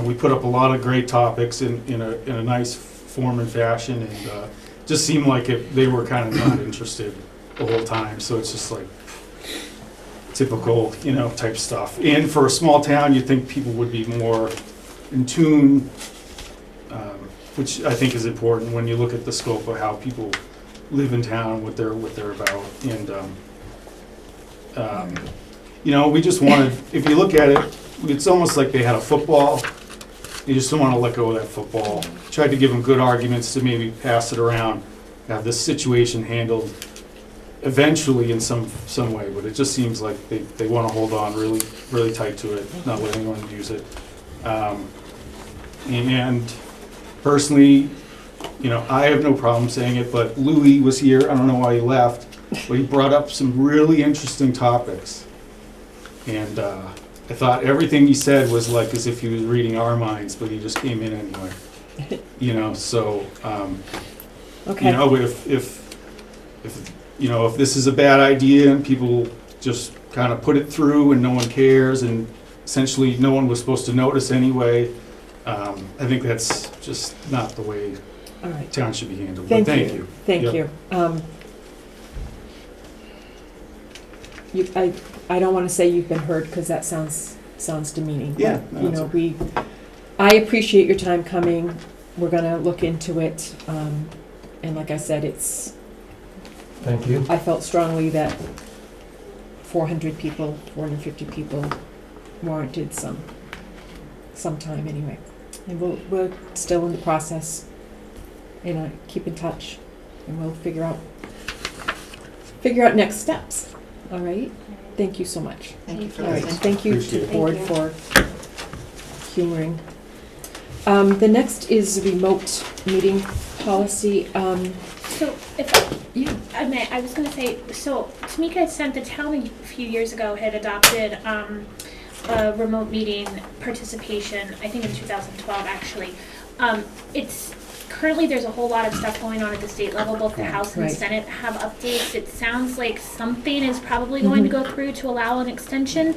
we put up a lot of great topics in a nice form and fashion, and just seemed like they were kind of not interested the whole time. So it's just like typical, type stuff. And for a small town, you'd think people would be more in tune, which I think is important when you look at the scope of how people live in town, what they're about. And we just wanted, if you look at it, it's almost like they had a football. You just don't want to let go of that football. Tried to give them good arguments to maybe pass it around, have this situation handled eventually in some way, but it just seems like they want to hold on really, really tight to it, not let anyone use it. And personally, I have no problem saying it, but Louis was here, I don't know why he left, but he brought up some really interesting topics. And I thought everything he said was like as if he was reading our minds, but he just came in anyway. So, Okay. If this is a bad idea and people just kind of put it through and no one cares and essentially no one was supposed to notice anyway, I think that's just not the way All right. town should be handled. Thank But thank you. Thank Yep. you. I don't want to say you've been heard because that sounds demeaning. Yeah, But, no, that's I appreciate your time coming. We're gonna look into it. And like I said, Thank you. I felt strongly that 400 people, 450 people warranted some time anyway. And we're still in the process. Keep in touch and we'll figure out next steps. All right? Thank you so much. Thank you for All right, listening. thank you to Appreciate the it. board for humoring. The next is remote meeting policy. So I may, I was gonna say, so Tamika had sent the town a few years ago had adopted a remote meeting participation, I think in 2012 actually. It's currently there's a whole lot of stuff going on at the state level, both the House and the Right. Senate have updates. It sounds like something is probably going to go through to allow an extension.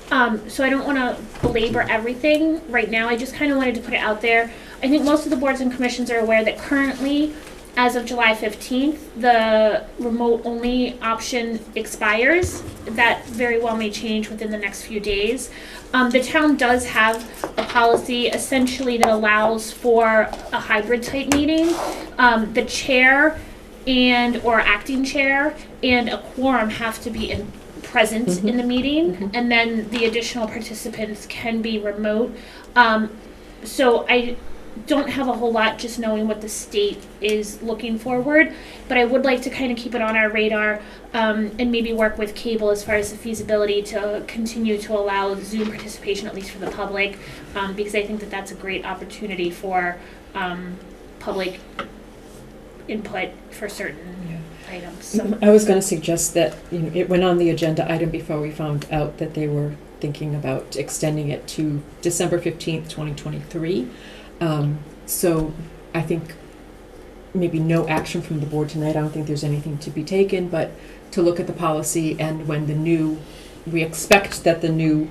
So I don't want to belabor everything right now. I just kind of wanted to put it out there. I think most of the boards and commissions are aware that currently, as of July 15th, the remote-only option expires. That very well may change within the next few days. The town does have a policy essentially that allows for a hybrid-type meeting. The chair or acting chair and a quorum have to be present in the meeting, and then the additional participants can be remote. So I don't have a whole lot just knowing what the state is looking forward, but I would like to kind of keep it on our radar and maybe work with cable as far as the feasibility to continue to allow Zoom participation, at least for the public, because I think that that's a great opportunity for public input for certain items. So. I was going to suggest that it went on the agenda item before we found out that they were thinking about extending it to December 15th, 2023. So I think maybe no action from the board tonight. I don't think there's anything to be taken, but to look at the policy, and when we expect that the new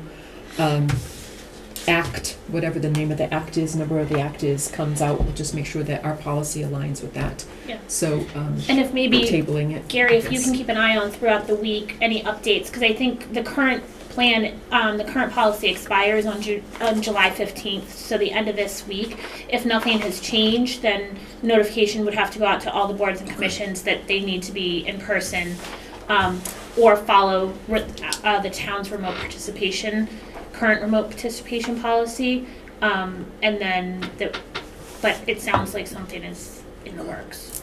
act, whatever the name of the act is, number of the act is, comes out, we'll just make sure that our policy aligns with that. Yeah. So, and if maybe, tabling it. Gary, if you can keep an eye on throughout the week, any updates, because I think the current plan, the current policy expires on July 15th, so the end of this week. If nothing has changed, then notification would have to go out to all the boards and commissions that they need to be in person, or follow the town's current remote participation policy, and then but it sounds like something is in the works.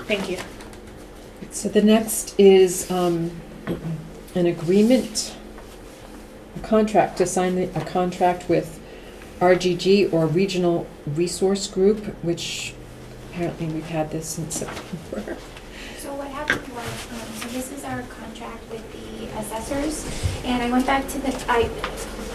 Thank you. So the next is an agreement, a contract to sign a contract with RGG, or Regional Resource Group, which apparently we've had this since September. So what happened was, so this is our contract with the assessors, and I went back to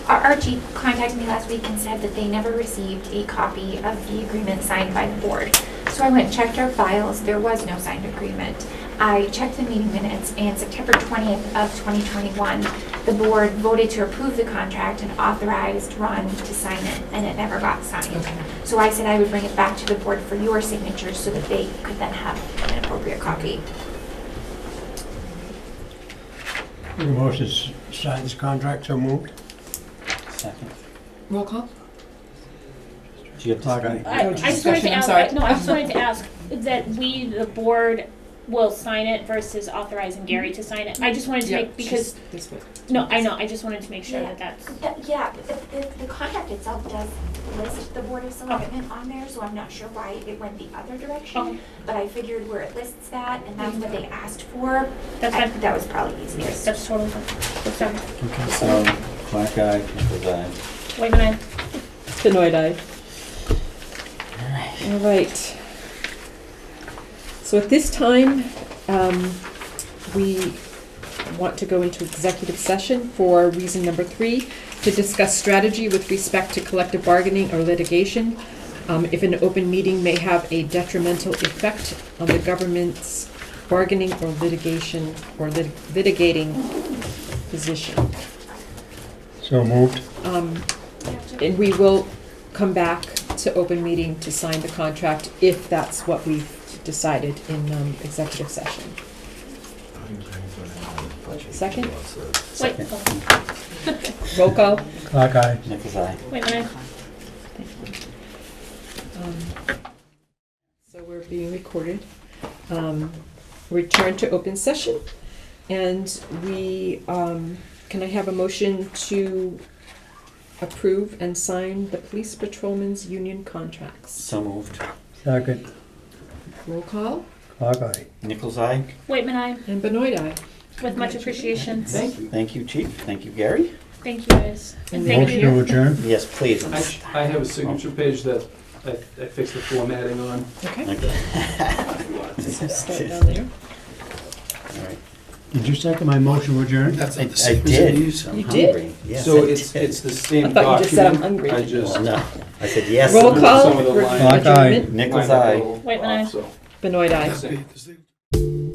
Archie contacted me last week and said that they never received a copy of the agreement signed by the board. So I went and checked our files. There was no signed agreement. I checked the meeting minutes, and September 20th of 2021, the board voted to approve the contract and authorized Ron to sign it, and it never got signed. Okay. So I said I would bring it back to the board for your signatures so that they could then have an appropriate copy. Motion to sign this contract, so moved. Second. Roll call? Do you have to Okay. sign? I just wanted discussion, to I'm ask, sorry. no, I just wanted to ask that we, the board, will sign it versus authorizing Gary to sign it. I just wanted to Yeah, make, because, this way. no, I know, I just wanted to make sure that that's, Yeah, the contract itself does list the Board of Selectmen on there, so I'm not sure why it went the other direction. Okay. But I figured where it lists that, and that's what they asked for, that's I fine. think that was probably easiest. That's totally fine. Sorry. Okay, so, Clark, aye, Nichols, aye. Wait a minute. Benoit, aye. All right. So at this time, we want to go into executive session for reason number 3, to discuss strategy with respect to collective bargaining or litigation. If an open meeting may have a detrimental effect on the government's bargaining or litigation or litigating position. So moved. And we will come back to open meeting to sign the contract if that's what we've decided in executive session. Second? Wait, Second. Roll call? Clock eye. Nichols, aye. wait a minute. So we're being recorded. Return to open session. And we, can I have a motion to approve and sign the police patrolman's union contracts? So moved. Second. Roll call? Clock eye. Nichols, aye. Waitman, aye. And Benoit, aye. With much appreciation. Thank you. Thank you, Chief. Thank you, Gary. Thank you, guys. And thank Motion you. to adjourn. Yes, please. I have a signature page that I fixed the formatting on. Okay. Okay. Start down there. All right. Did you second my motion to adjourn? That's I not the same as did. these. I'm You did? hungry. Yes, So I it's did. the same I thought you just said I'm document. hungry. I just. No, I said yes. Roll call Some of the for lines. Clock eye. adjournment. Nichols, aye. Wait, Wait, when I- Benoit, aye. Same. This thing-